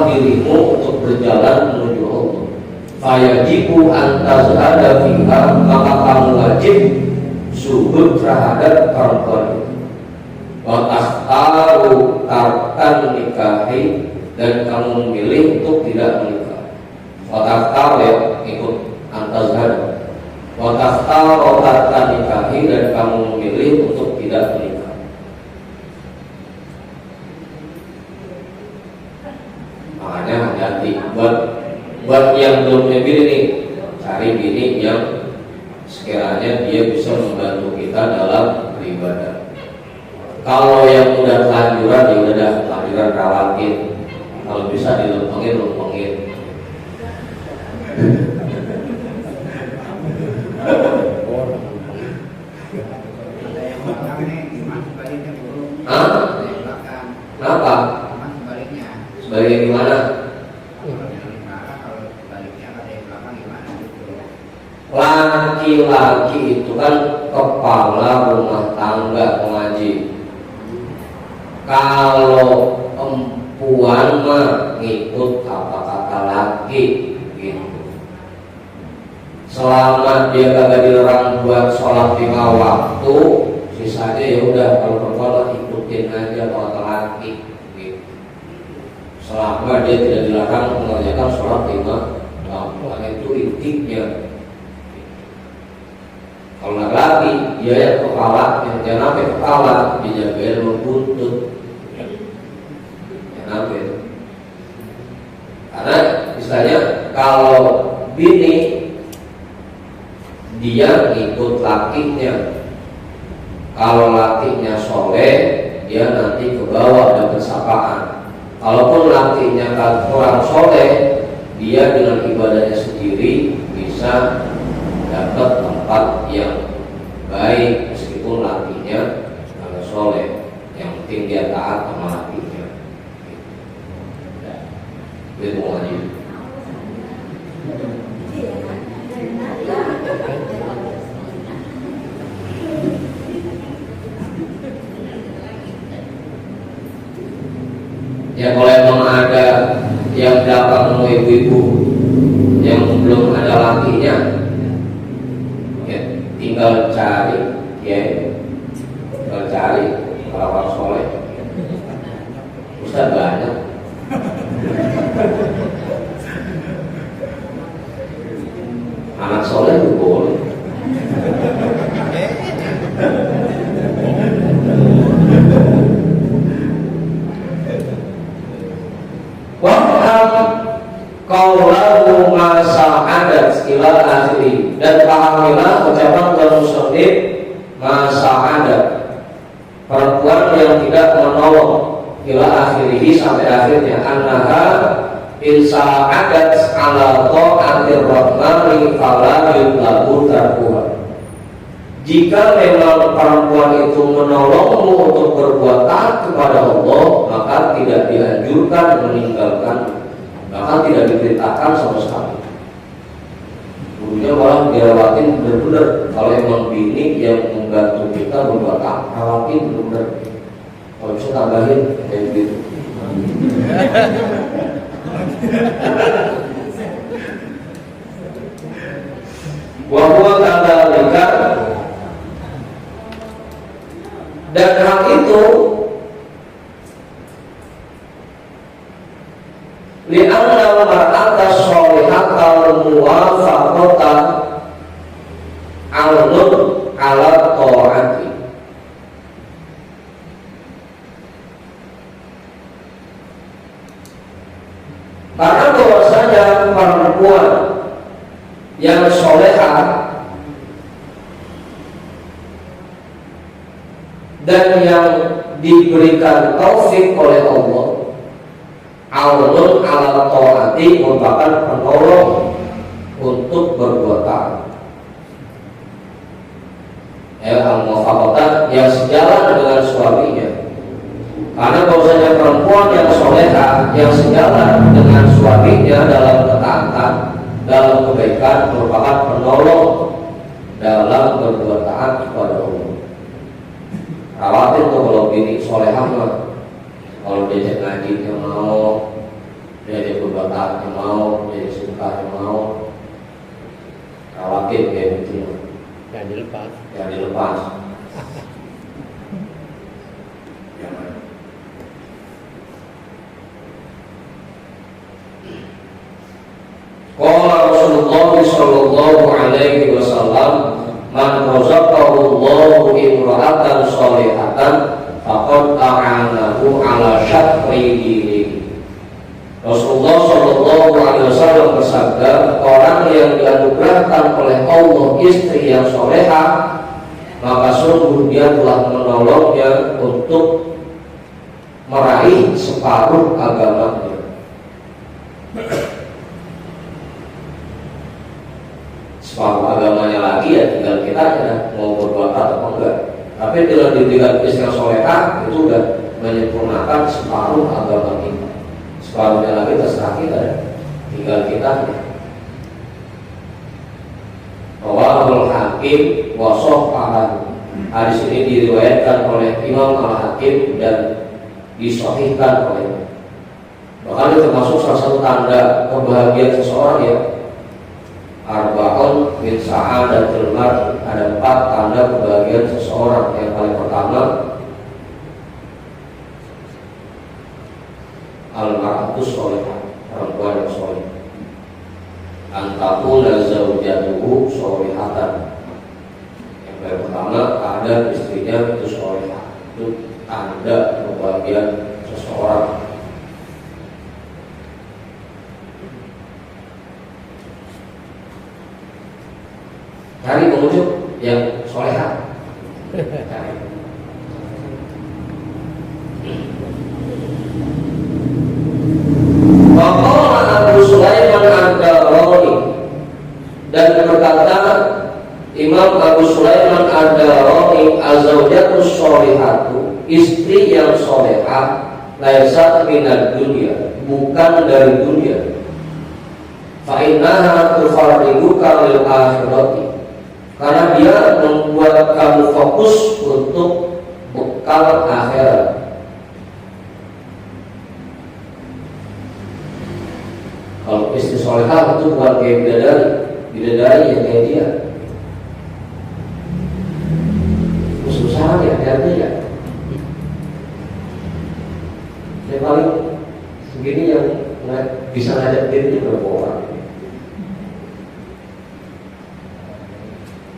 dirimu untuk berjalan menuju Allah. Fayajibu antazhada fiha, maka kamu wajib zuhud terhadap perempuan itu. Wa takhtaru tarkan nikahi, dan kamu memilih untuk tidak menikah. Wa takhtaru ya ikut antazhada. Wa takhtaru tarkan nikahi, dan kamu memilih untuk tidak menikah. Makanya hati-hati buat yang belum punya bini nih, cari bini yang sekiranya dia bisa membantu kita dalam beribadah. Kalau yang udah kelanjuran, ya udah kelanjuran rawatin. Kalau bisa dilempengin. Hah? Kenapa? Sebaliknya gimana? Laki-laki itu kan kepala rumah tangga mengaji. Kalau perempuan mah ngikut kata laki gitu. Selama dia kagak dilarang buat sholat 5 waktu, sisanya ya udah kalau perempuan mah ikutin aja kata laki gitu. Selama dia tidak dilarang mengerjakan sholat 5 waktu, itu intinya. Kalau laki dia yang kepala, yang jangan sampai kepala dijagain membuntut, jangan sampai. Karena istilahnya kalau bini dia ikut lakinya, kalau lakinya soleh dia nanti ke bawah dan bersapaan. Kalaupun lakinya kurang soleh, dia dengan ibadahnya sendiri bisa dapat tempat yang baik meskipun lakinya agak soleh. Yang penting dia taat sama lakinya. Itu mau ngaji. Ya kalau emang ada yang dapat mau ibu-ibu yang belum ada lakinya, ya tinggal cari, tinggal cari orang soleh. Ustaz banyak. Anak soleh itu boleh. Waham qaulahu ma sa'adat ila akhiri, dan pahamilah ucapan musannif ma sa'adat, perempuan yang tidak menolong ila akhirihi sampai akhirnya, annaha in sa'adat ala ta'atir rahmani fala yudlaku tarkuha. Jika memang perempuan itu menolongmu untuk berbuat taat kepada Allah, maka tidak dianjurkan meninggalkan, bahkan tidak diperintahkan sama sekali. Dulunya malah dirawatin benar-benar. Kalau emang bini yang membantu kita berbuat taat, rawatin benar-benar. Kalau bisa tambahin kayak gitu. Wahwa kadzalika, dan hal itu li'anna mar'ata sholihatal muwafaqata al-nur ala ta'ati, karena bahwasanya perempuan yang solehah dan yang diberikan taufik oleh Allah, aunun ala taati, merupakan penolong untuk berbuat taat. Al-muwafaqah, yang sejalan dengan suaminya. Karena bahwasanya perempuan yang solehah yang sejalan dengan suaminya dalam ketaatan, dalam kebaikan, merupakan penolong dalam berbuat taat kepada Allah. Rawatin tuh kalau bini solehah mah, kalau diajak ngaji yang mau, diajak berbuat taat yang mau, diajak sedekah yang mau, rawatin kayak gitu. Jangan dilepas. Jangan dilepas. Qala Rasulullah sallallahu alaihi wasallam, man razaqahu Allahu imra'atan sholihatan faqad a'anahu ala syatri dinihi. Rasulullah sallallahu alaihi wasallam bersabda, orang yang dianugerahkan oleh Allah istri yang solehah, maka sungguh dia telah menolongnya untuk meraih separuh agamanya. Separuh agamanya lagi ya tinggal kita aja mau berbuat atau enggak. Tapi dengan diberikan istri yang solehah, itu udah menyempurnakan separuh agama kita. Separuhnya lagi terserah kita, tinggal kita. Rawahul Hakim wa sahhahu. Hadis ini diriwayatkan oleh Imam Al-Hakim dan disahihkan olehnya. Bahkan itu termasuk salah satu tanda kebahagiaan seseorang ya. Arba'un min sa'adatil mar'i, ada 4 tanda kebahagiaan seseorang. Yang paling pertama, al-mar'atu sholihah, perempuan yang sholih. Antakuna zaujatuhu sholihatan. Yang paling pertama, ada istrinya itu sholihah. Itu tanda kebahagiaan seseorang. Cari pengunjung yang solehah. Cari. Waqala Abu Sulaiman ad-Darani, dan berkata Imam Abu Sulaiman ad-Darani, az-zawjatus sholihatu, istri yang solehah, laisat minad dunya, bukan dari dunia. Fa innaha tufarriduka lil akhirati, karena dia membuat kamu fokus untuk bekal akhirat. Kalau istri solehah itu bukan kayak bidadari yang kayak dia. Susah ya, hati-hati ya. Yang paling segini yang bisa ngajak dirinya berapa orang.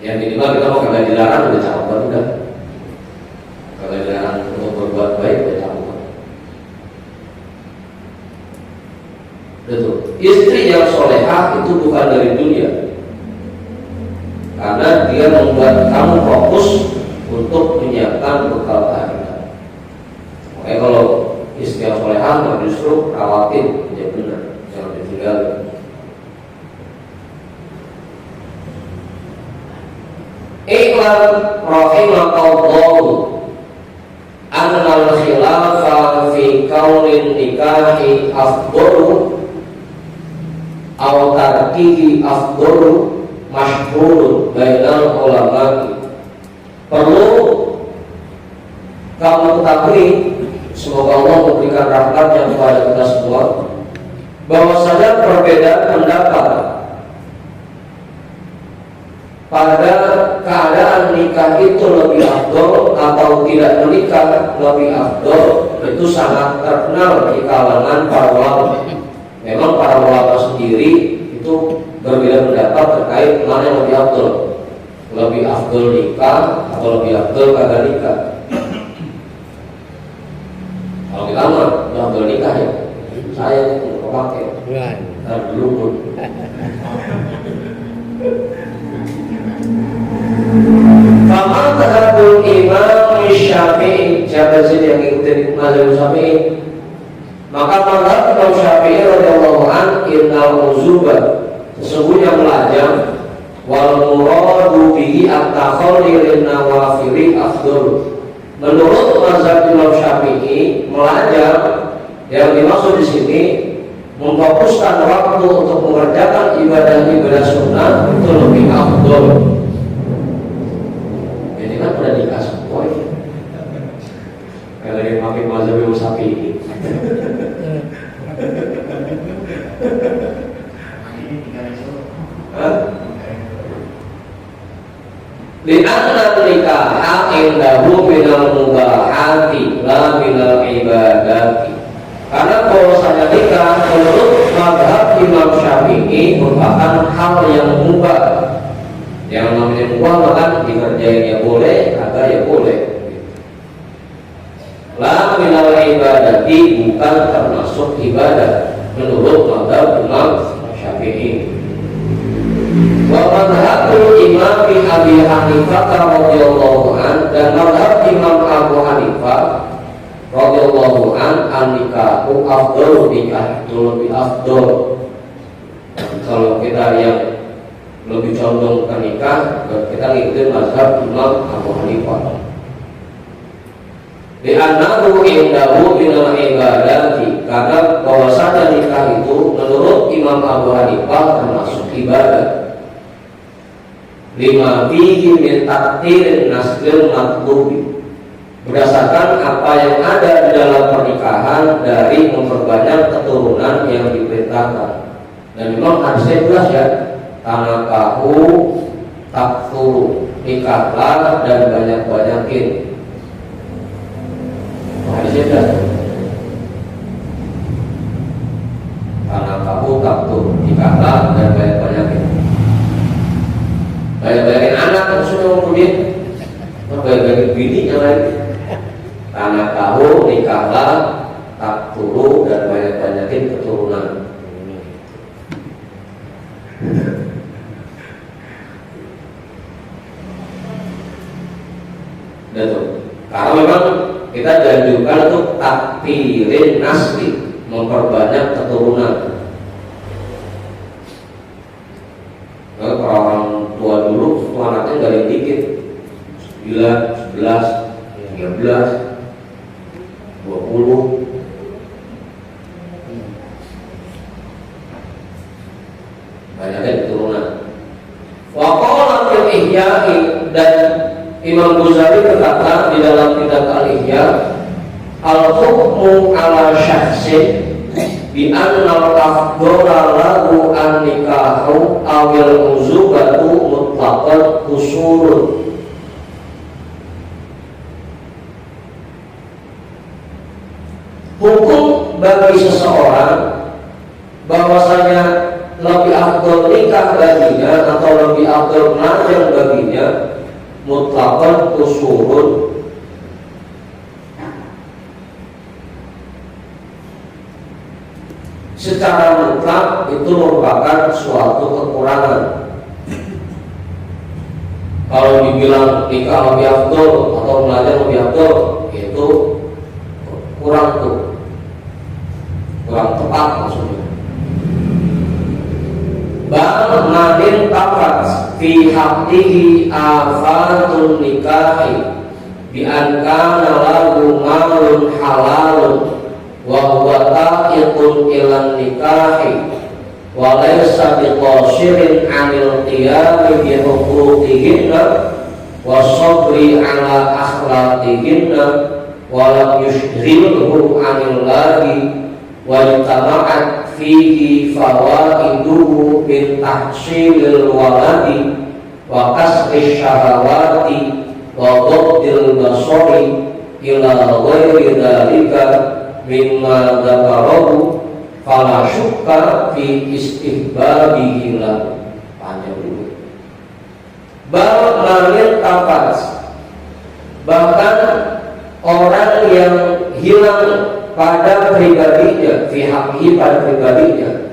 Yang minimal kita mau kagak dilarang udah cakep banget udah. Kagak dilarang untuk berbuat baik udah cakep banget. Betul. Istri yang solehah itu bukan dari dunia, karena dia membuat kamu fokus untuk menyiapkan bekal akhirat. Makanya kalau istri yang solehah mah justru rawatin, ya benar, jangan ditinggal. Iklan rahimakallahu annal khilafa fi kaunin nikahi afdalu aw tarkihi afdalu masyhurun bainal ulama. Perlu kamu ketahui, semoga Allah memberikan rahmatnya kepada kita semua, bahwasanya perbedaan pendapat pada keadaan nikah itu lebih afdol atau tidak menikah lebih afdol itu sangat terkenal di kalangan para ulama. Memang para ulama sendiri itu berbeda pendapat terkait mana yang lebih afdol, lebih afdol nikah atau lebih afdol kagak nikah. Kalau kita mah lebih afdol nikah ya, saya itu pakai dulu pun. Faman terhadul Imam Syafi'i, siapa sih yang ngikutin mazhab Syafi'i? Maka mazhab Imam Syafi'i radhiyallahu an innal uzuba, sesungguhnya melajang, wal muradu bihi at-takhalli lin nawafili afdal. Menurut mazhab Imam Syafi'i, melajang yang dimaksud di sini memfokuskan waktu untuk mengerjakan ibadah-ibadah sunnah itu lebih afdal. Jadi kan udah dikasih poin. Kalau yang pakai mazhab Imam Syafi'i. Li'anna nikaha indahu minal mubahati la minal ibadati. Karena bahwasanya nikah menurut mazhab Imam Syafi'i merupakan hal yang mubah. Yang namanya mubah maka dikerjain ya boleh, kagak ya boleh. La minal ibadati, bukan termasuk ibadah menurut mazhab Imam Syafi'i. Wa madhabul Imam Abi Hanifah radhiyallahu an, dan madhab Imam Abu Hanifah radhiyallahu an nikahu afdal, nikah itu lebih afdal. Kalau kita yang lebih condong ke nikah, kita ngikutin mazhab Imam Abu Hanifah. Di annahu indahu minal ibadati, karena bahwasanya nikah itu menurut Imam Abu Hanifah termasuk ibadah. Lima fihi min takdirin nasril matlubi, berdasarkan apa yang ada di dalam pernikahan dari memperbanyak keturunan yang diperintahkan. Dan memang hadisnya jelas ya, tanakahu takfuru, nikahlah dan banyak-banyakin. Hadisnya jelas, tanakahu takfuru, nikahlah dan banyak-banyakin. Banyak-banyakin anak maksudnya kemudian banyak-banyakin bini yang lain. Tanah tahu, nikahlah, tak turu, dan banyak-banyakin keturunan. Betul. Karena memang kita dianjurkan untuk taktirin nasli, memperbanyak keturunan. Kalau orang tua dulu, itu anaknya nggak ada dikit, 9, 11, 13, 20. Banyaknya keturunan. Wa qala fil ihya'i, dan Imam Ghazali berkata di dalam kitab Al-Ihya, al-hukmu ala syakhsin bi anna al-afdhala lahu an-nikahu awil uzubatu mutlaqan usulun. Hukum bagi seseorang bahwasanya lebih afdal nikah baginya atau lebih afdal melajang baginya mutlaqan usulun, secara mutlak itu merupakan suatu kekurangan. Kalau dibilang nikah lebih afdol atau belajar lebih afdol, itu kurang tepat maksudnya. Bal madin tafat fi haqqihi afatun nikahi bi an kana lahu malun halalun wa huwa ta'iqun ilan nikahi wa laysa biqasirin 'anil qiyami bi huquqihinna wa sabri 'ala akhlaqihinna wa lam yushghilhu 'anil lahi wa tama'at fihi fawaiduhu min tahsilil waladi wa kasri syahawati wa ghaddil basari ila ghairi dhalika mimma dzakarahu fala syukka fi istihbabihi lahu. Panjang dulu. Bal manil tafas, bahkan orang yang hilang pada pribadinya, fi haqqihi pada pribadinya,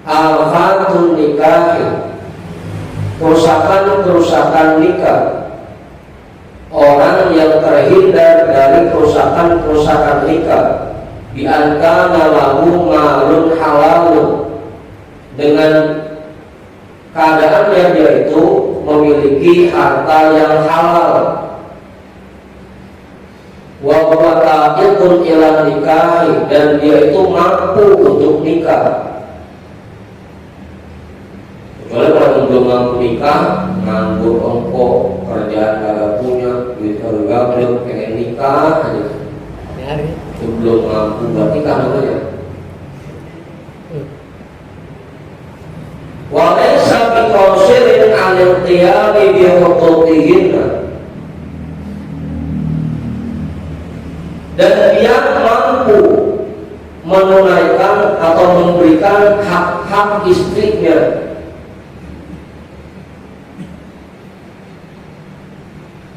al-fatun nikah, kerusakan nikah, orang yang terhindar dari kerusakan nikah, bi antana lahu malun halalun, dengan keadaannya dia itu memiliki harta yang halal, wa huwa ta'iqun ila nikahi, dan dia itu mampu untuk nikah. Kecuali kalau belum mampu nikah, nganggur ongkok, kerjaan kagak punya, duit kagak belum, pengen nikah aja. Itu belum mampu buat nikah namanya. Wa laysa biqasirin 'anil qiyami bi huquqihinna, dan dia mampu menunaikan atau memberikan hak-hak istrinya.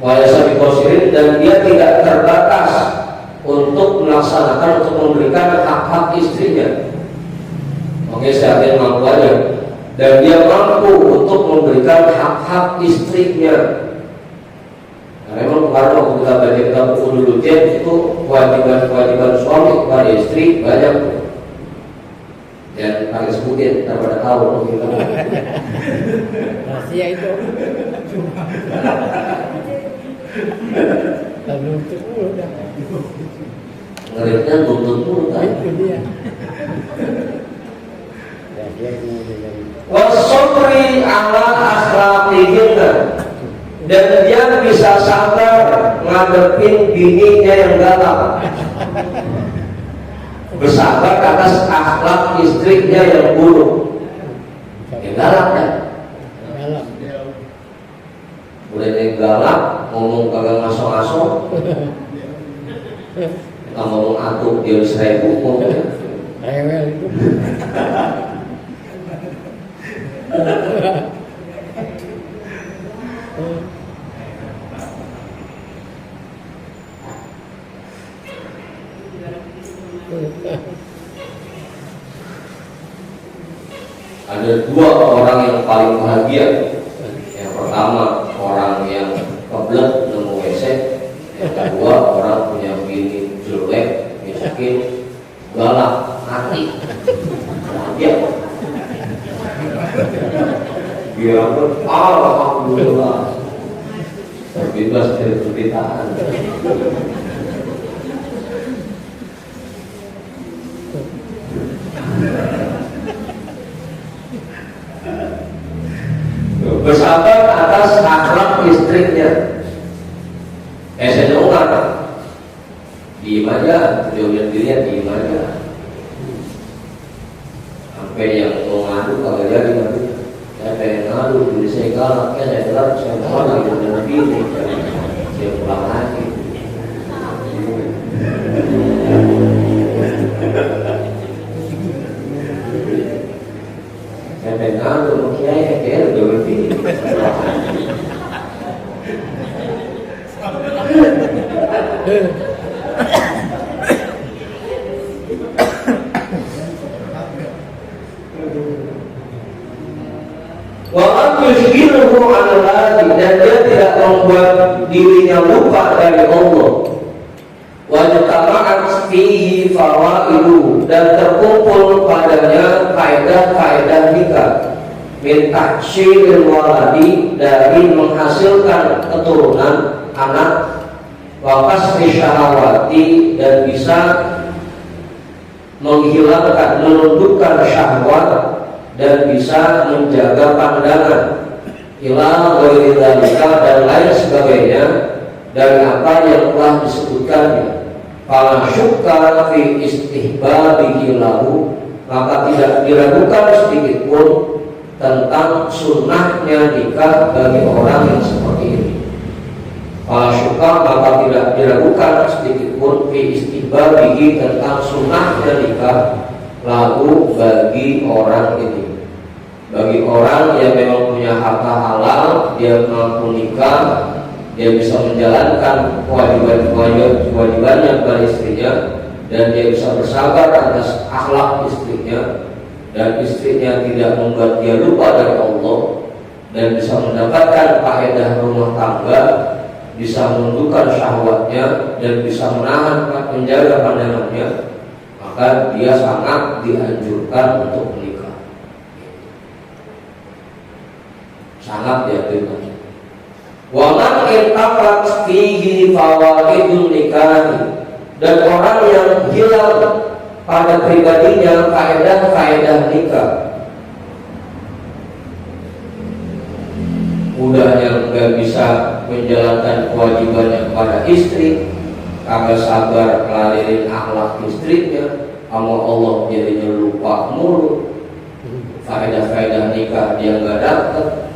Walaysa biqasirin, dan dia tidak terbatas untuk melaksanakan, untuk memberikan hak-hak istrinya. Oke, saya mampu aja. Dan dia mampu untuk memberikan hak-hak istrinya. Memang kemarin waktu kita baca kitab Ulul Jen, itu kewajiban suami kepada istri banyak. Dan pakai sebutin, daripada tahu kita. Rahasia itu. Lalu untuk mulu dah. Ngeritnya tuntut mulu kan. Itu dia. Rahasia itu dengan Wasabri 'ala akhlaqihinna, dan dia bisa sabar ngadepin bininya yang galak, bersabar atas akhlak istrinya yang buruk. Yang galak kan? galak. Udah yang galak, ngomong kagak ngaso-ngaso, kita ngomong atuh dia 1000 ngomongnya. Rewel itu. Ada dua orang yang paling bahagia. Yang pertama orang yang kebelet nemu WC. Yang kedua orang punya bini jelek, miskin, galak, mati. Bahagia. Dia pun alhamdulillah terbebas dari penderitaan. Bersabar atas akhlak istrinya. Saya dengar, diem aja, beliau dirinya diem aja. Sampai yang mau ngadu kagak jadi ngadu. Saya pengen ngadu, jadi saya galak, saya galak, saya pulang lagi dengan bini, saya pulang lagi. Saya pengen ngadu, makanya kayak udah berbini. Wa yushghiluhu 'an dan dia tidak membuat dirinya lupa dari Allah. Wa yatama'at fihi fawaidu dan terkumpul padanya faedah-faedah nikah. Min tahsyilil waladi dari menghasilkan keturunan anak, wa kasri syahawati dan bisa menghilangkan, menundukkan syahwat dan bisa menjaga pandangan ila ghairi dzalika dan lain sebagainya dari apa yang telah disebutkannya. Fala syukka fi istihbabihi lahu, maka tidak diragukan sedikit pun tentang sunnahnya nikah bagi orang yang seperti ini. Fala syukka, maka tidak diragukan sedikit pun fi istihbabihi tentang sunnahnya nikah lalu bagi orang ini. Bagi orang yang memang punya harta halal, dia mampu nikah, dia bisa menjalankan kewajibannya kepada istrinya, dan dia bisa bersabar atas akhlak istrinya, dan istrinya tidak membuat dia lupa dari Allah, dan bisa mendapatkan faedah rumah tangga, bisa menundukkan syahwatnya, dan bisa menahan, menjaga pandangannya, maka dia sangat dianjurkan untuk menikah. Sangat dianjurkan. Wa man irtafat fihi fawaidun nikah, dan orang yang hilang pada pribadinya faedah-faedah nikah, mudahnya nggak bisa menjalankan kewajibannya kepada istri, kagak sabar ngeladenin akhlak istrinya, sama Allah jadinya lupa mulu, faedah-faedah nikah dia nggak dapat.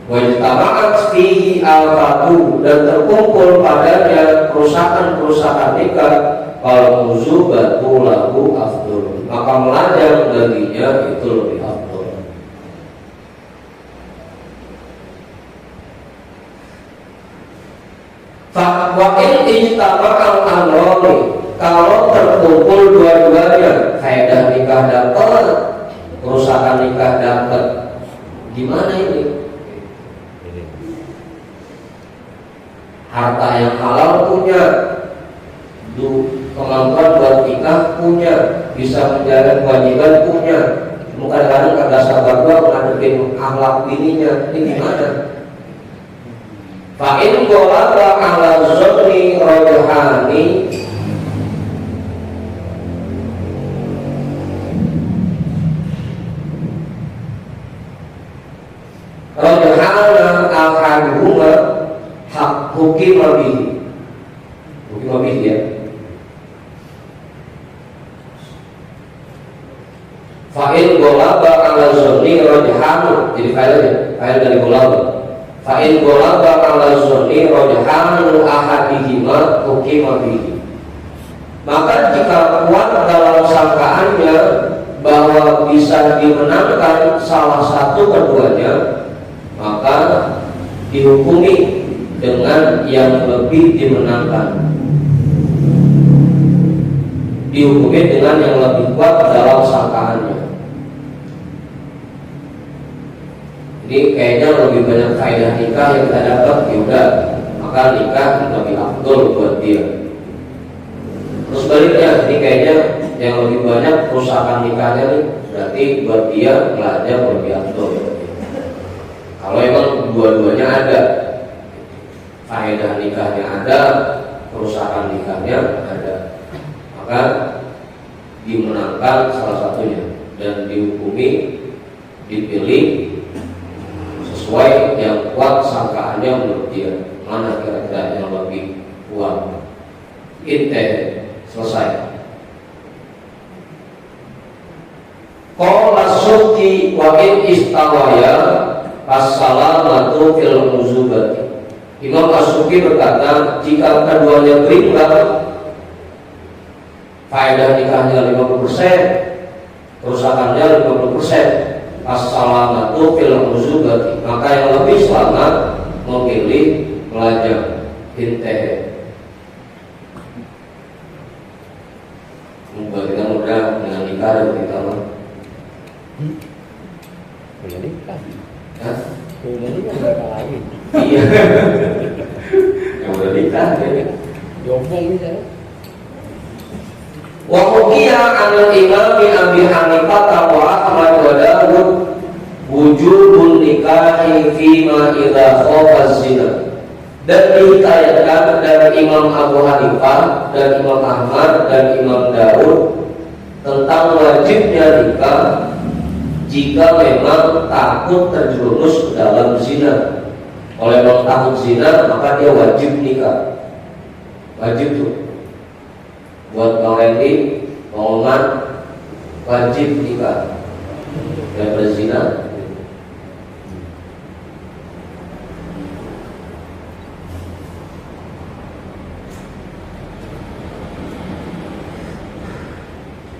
Wajtabaat fihi al-fatu, dan terkumpul padanya kerusakan-kerusakan nikah, kalau muzubatu lahu afdol, maka melajang baginya itu lebih afdol. Wa in ijtaba'al amroni, kalau terkumpul dua-duanya, faedah nikah dapat, kerusakan nikah dapat, gimana ini? Harta yang halal punya, kemampuan buat nikah punya, bisa menjaga kewajiban punya, kadang-kadang kagak sabar gua ngadepin akhlak bininya, ini gimana? Fa'in golaba ala zonni rojahani, rojahana al-haduhuma hak hukim lebih ya. Fa'in golaba ala zonni rojahanu, jadi fa'il dari golaba. Fa'in golaba ala zonni rojahanu ahadihima hukim lebih, maka jika kuat dalam sangkaannya bahwa bisa dimenangkan salah satu keduanya, maka dihukumi dengan yang lebih dimenangkan, dihukumi dengan yang lebih kuat dalam sangkaannya. Jadi kayaknya lebih banyak faedah nikah yang kita dapat, yaudah, maka nikah lebih afdol buat dia. Terus baliknya, ini kayaknya yang lebih banyak kerusakan nikahnya nih, berarti buat dia belajar lebih afdol. Kalau emang dua-duanya ada, faedah nikahnya ada, kerusakan nikahnya ada, maka dimenangkan salah satunya dan dihukumi, dipilih sesuai yang kuat sangkaannya menurut dia, mana kira-kira yang lebih kuat. Selesai. Qala suki wa in istawaya as-salamatu fil muzubati. Imam As-Suki berkata, jika keduanya berimbang, faedah nikahnya 50%, kerusakannya 50%, as-salamatu fil muzubati, maka yang lebih selamat memilih melajang inteh. Semoga kita mudah dengan nikah nikah dengan kita mah? Udah nikah. Hah? Udah nikah mereka lagi. Iya. Yang udah nikah ya. Jombong bisa. Wa hukiya anil imami Abi Hanifah wa Ahmad wa Dawud wujubun nikahi fima idza khafa zina. Dan dihikayatkan dari Imam Abu Hanifah dan Imam Ahmad dan Imam Dawud tentang wajibnya nikah jika memang takut terjerumus ke dalam zina. Oleh memang takut zina maka dia wajib nikah. Wajib tuh. Buat Bang Randy, Bang Oman, wajib nikah dan berzina.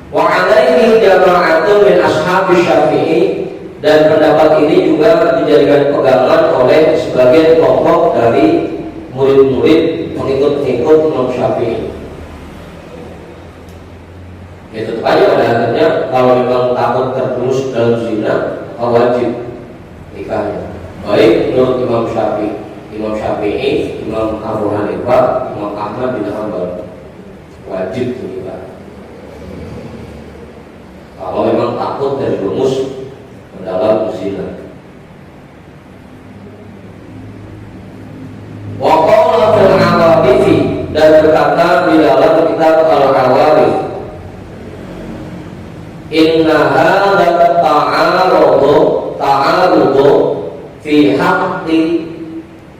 Wa alaihi jama'atun min ashabi Syafi'i, dan pendapat ini juga dijadikan pegangan oleh sebagian kelompok dari murid-murid pengikut-pengikut Imam Syafi'i. Ya tetap aja pada akhirnya kalau memang takut terjerumus dalam zina maka wajib nikahnya. Baik menurut Imam Syafi'i, Imam Abu Hanifah, Imam Ahmad bin Hanbal, wajib nikah. Kalau memang takut terjerumus ke dalam zina. Wa qala fil Awaqifi, dan berkata di dalam kitab Al-Awaqifi, inna hadza ta'arudu fi haqqi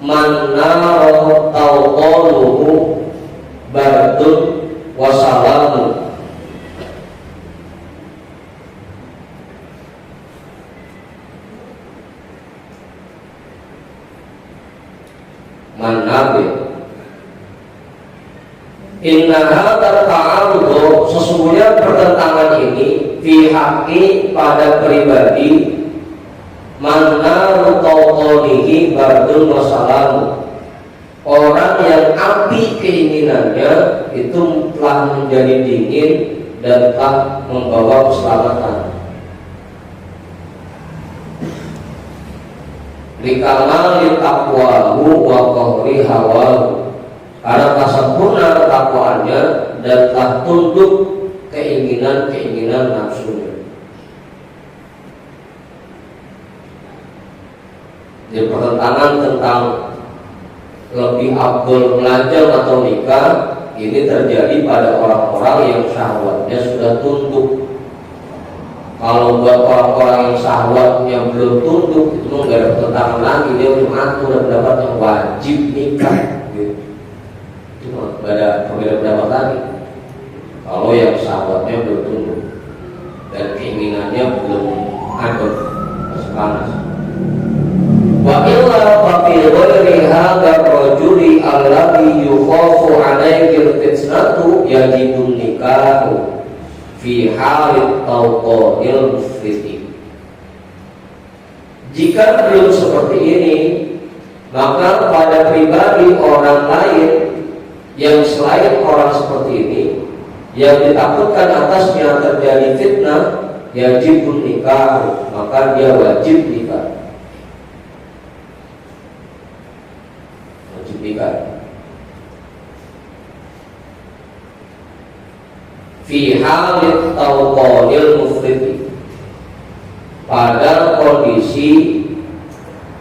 man nara tawqaluhu bardun wa salamun. Man nabi inna hadza ta'arudu, sesungguhnya pertentangan ini fi haqqi pada pribadi mana tawqanihi bardun wa salam, orang yang api keinginannya itu telah menjadi dingin dan telah membawa keselamatan. Likamal taqwahu wa qahri hawahu, karena telah sempurna ketakwaannya dan telah tunduk keinginan-keinginan nafsunya. Jadi pertentangan tentang lebih afdol melajang atau nikah ini terjadi pada orang-orang yang syahwatnya sudah tunduk. Kalau buat orang-orang yang syahwatnya belum tunduk, itu nggak ada pertentangan lagi, dia udah atur dan pendapat yang wajib nikah. Gitu. Itu nggak ada perbedaan pendapat lagi. Kalau yang syahwatnya belum tunduk dan keinginannya belum ada, masih panas. Wa illa fa fi ghairi hadha rajuli alladhi yukhafu alayhi al-fitnatu yajibun nikahu fi halit tawqanil mufriti. Jika belum seperti ini, maka pada pribadi orang lain yang selain orang seperti ini yang ditakutkan atasnya terjadi fitnah, yajibun nikah, maka dia wajib nikah. Wajib nikah. Fi halit tawqanil mufriti, pada kondisi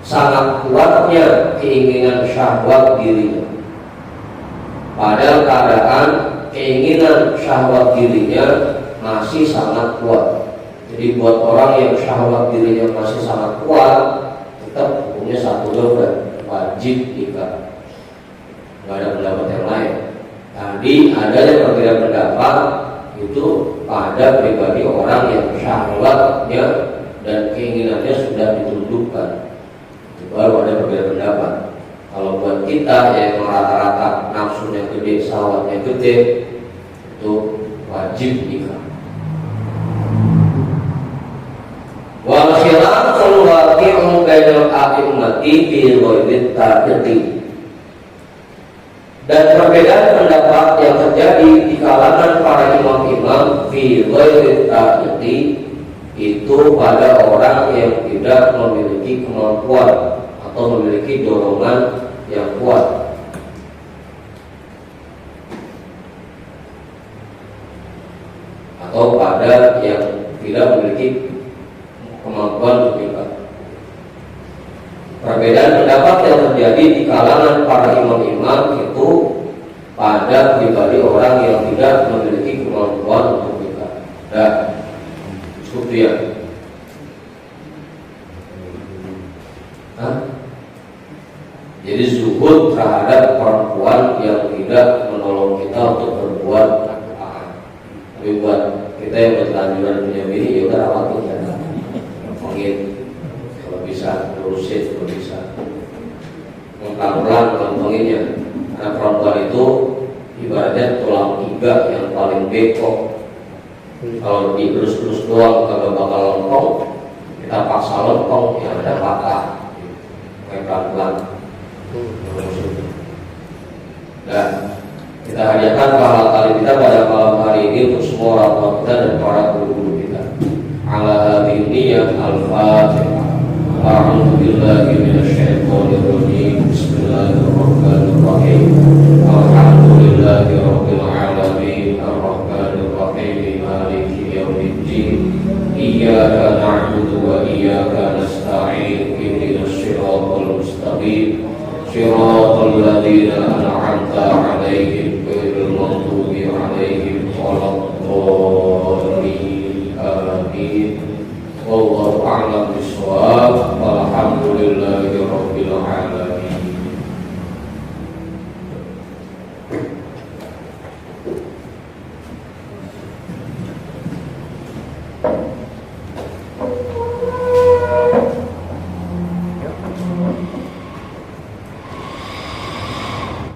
sangat kuatnya keinginan syahwat dirinya, pada keadaan keinginan syahwat dirinya masih sangat kuat. Jadi buat orang yang syahwat dirinya masih sangat kuat, tetap hukumnya satu doang, wajib nikah. Nggak ada pendapat yang lain. Tadi ada yang berbeda pendapat itu pada pribadi orang yang syahwatnya dan keinginannya sudah ditundukkan, itu baru ada berbeda pendapat. Kalau buat kita yang rata-rata nafsunya gede, syahwatnya gede, itu wajib nikah. Wal khilaful waqi'u bainal a'immati fi ghairi tabiqi, dan perbedaan pendapat yang terjadi di kalangan para imam-imam fi ghairi ta'ati itu pada orang yang tidak memiliki kemampuan atau memiliki dorongan yang kuat. Atau pada yang tidak memiliki kemampuan untuk. Perbedaan pendapat yang terjadi di kalangan para imam-imam itu pada pribadi orang yang tidak memiliki kemampuan untuk nikah. Dan seperti ya. Jadi zuhud terhadap perempuan yang tidak menolong kita untuk berbuat apa. Tapi buat kita yang berkelanjutan punya bini, ya udah rawatin ya. Mungkin kalau bisa lurusin, kalau bisa pelan-pelan ngomongnya. Karena perempuan itu ibaratnya tulang iga yang paling beko. Kalau dielus-elus doang kagak bakal lempong, kita paksa lempong yang ada patah. Kayak pelan-pelan. Dan kita hadiahkan pahala kali kita pada malam hari ini untuk semua orang tua kita dan para guru-guru kita. Ala hadhihi niyyah al-Fatihah. A'udzu billahi minasyaitonir rajim. Bismillahirrahmanirrahim. Alhamdulillahi rabbil alamin. Arrahmanir rahim. Maliki yaumiddin. Iyyaka na'budu wa iyyaka nasta'in. Ihdinas siratal mustaqim. Shiratal ladzina an'amta 'alaihim ghairil maghdubi 'alaihim waladdallin. Amin. Wallahu a'lam bishawab. Walhamdulillahi rabbil alamin.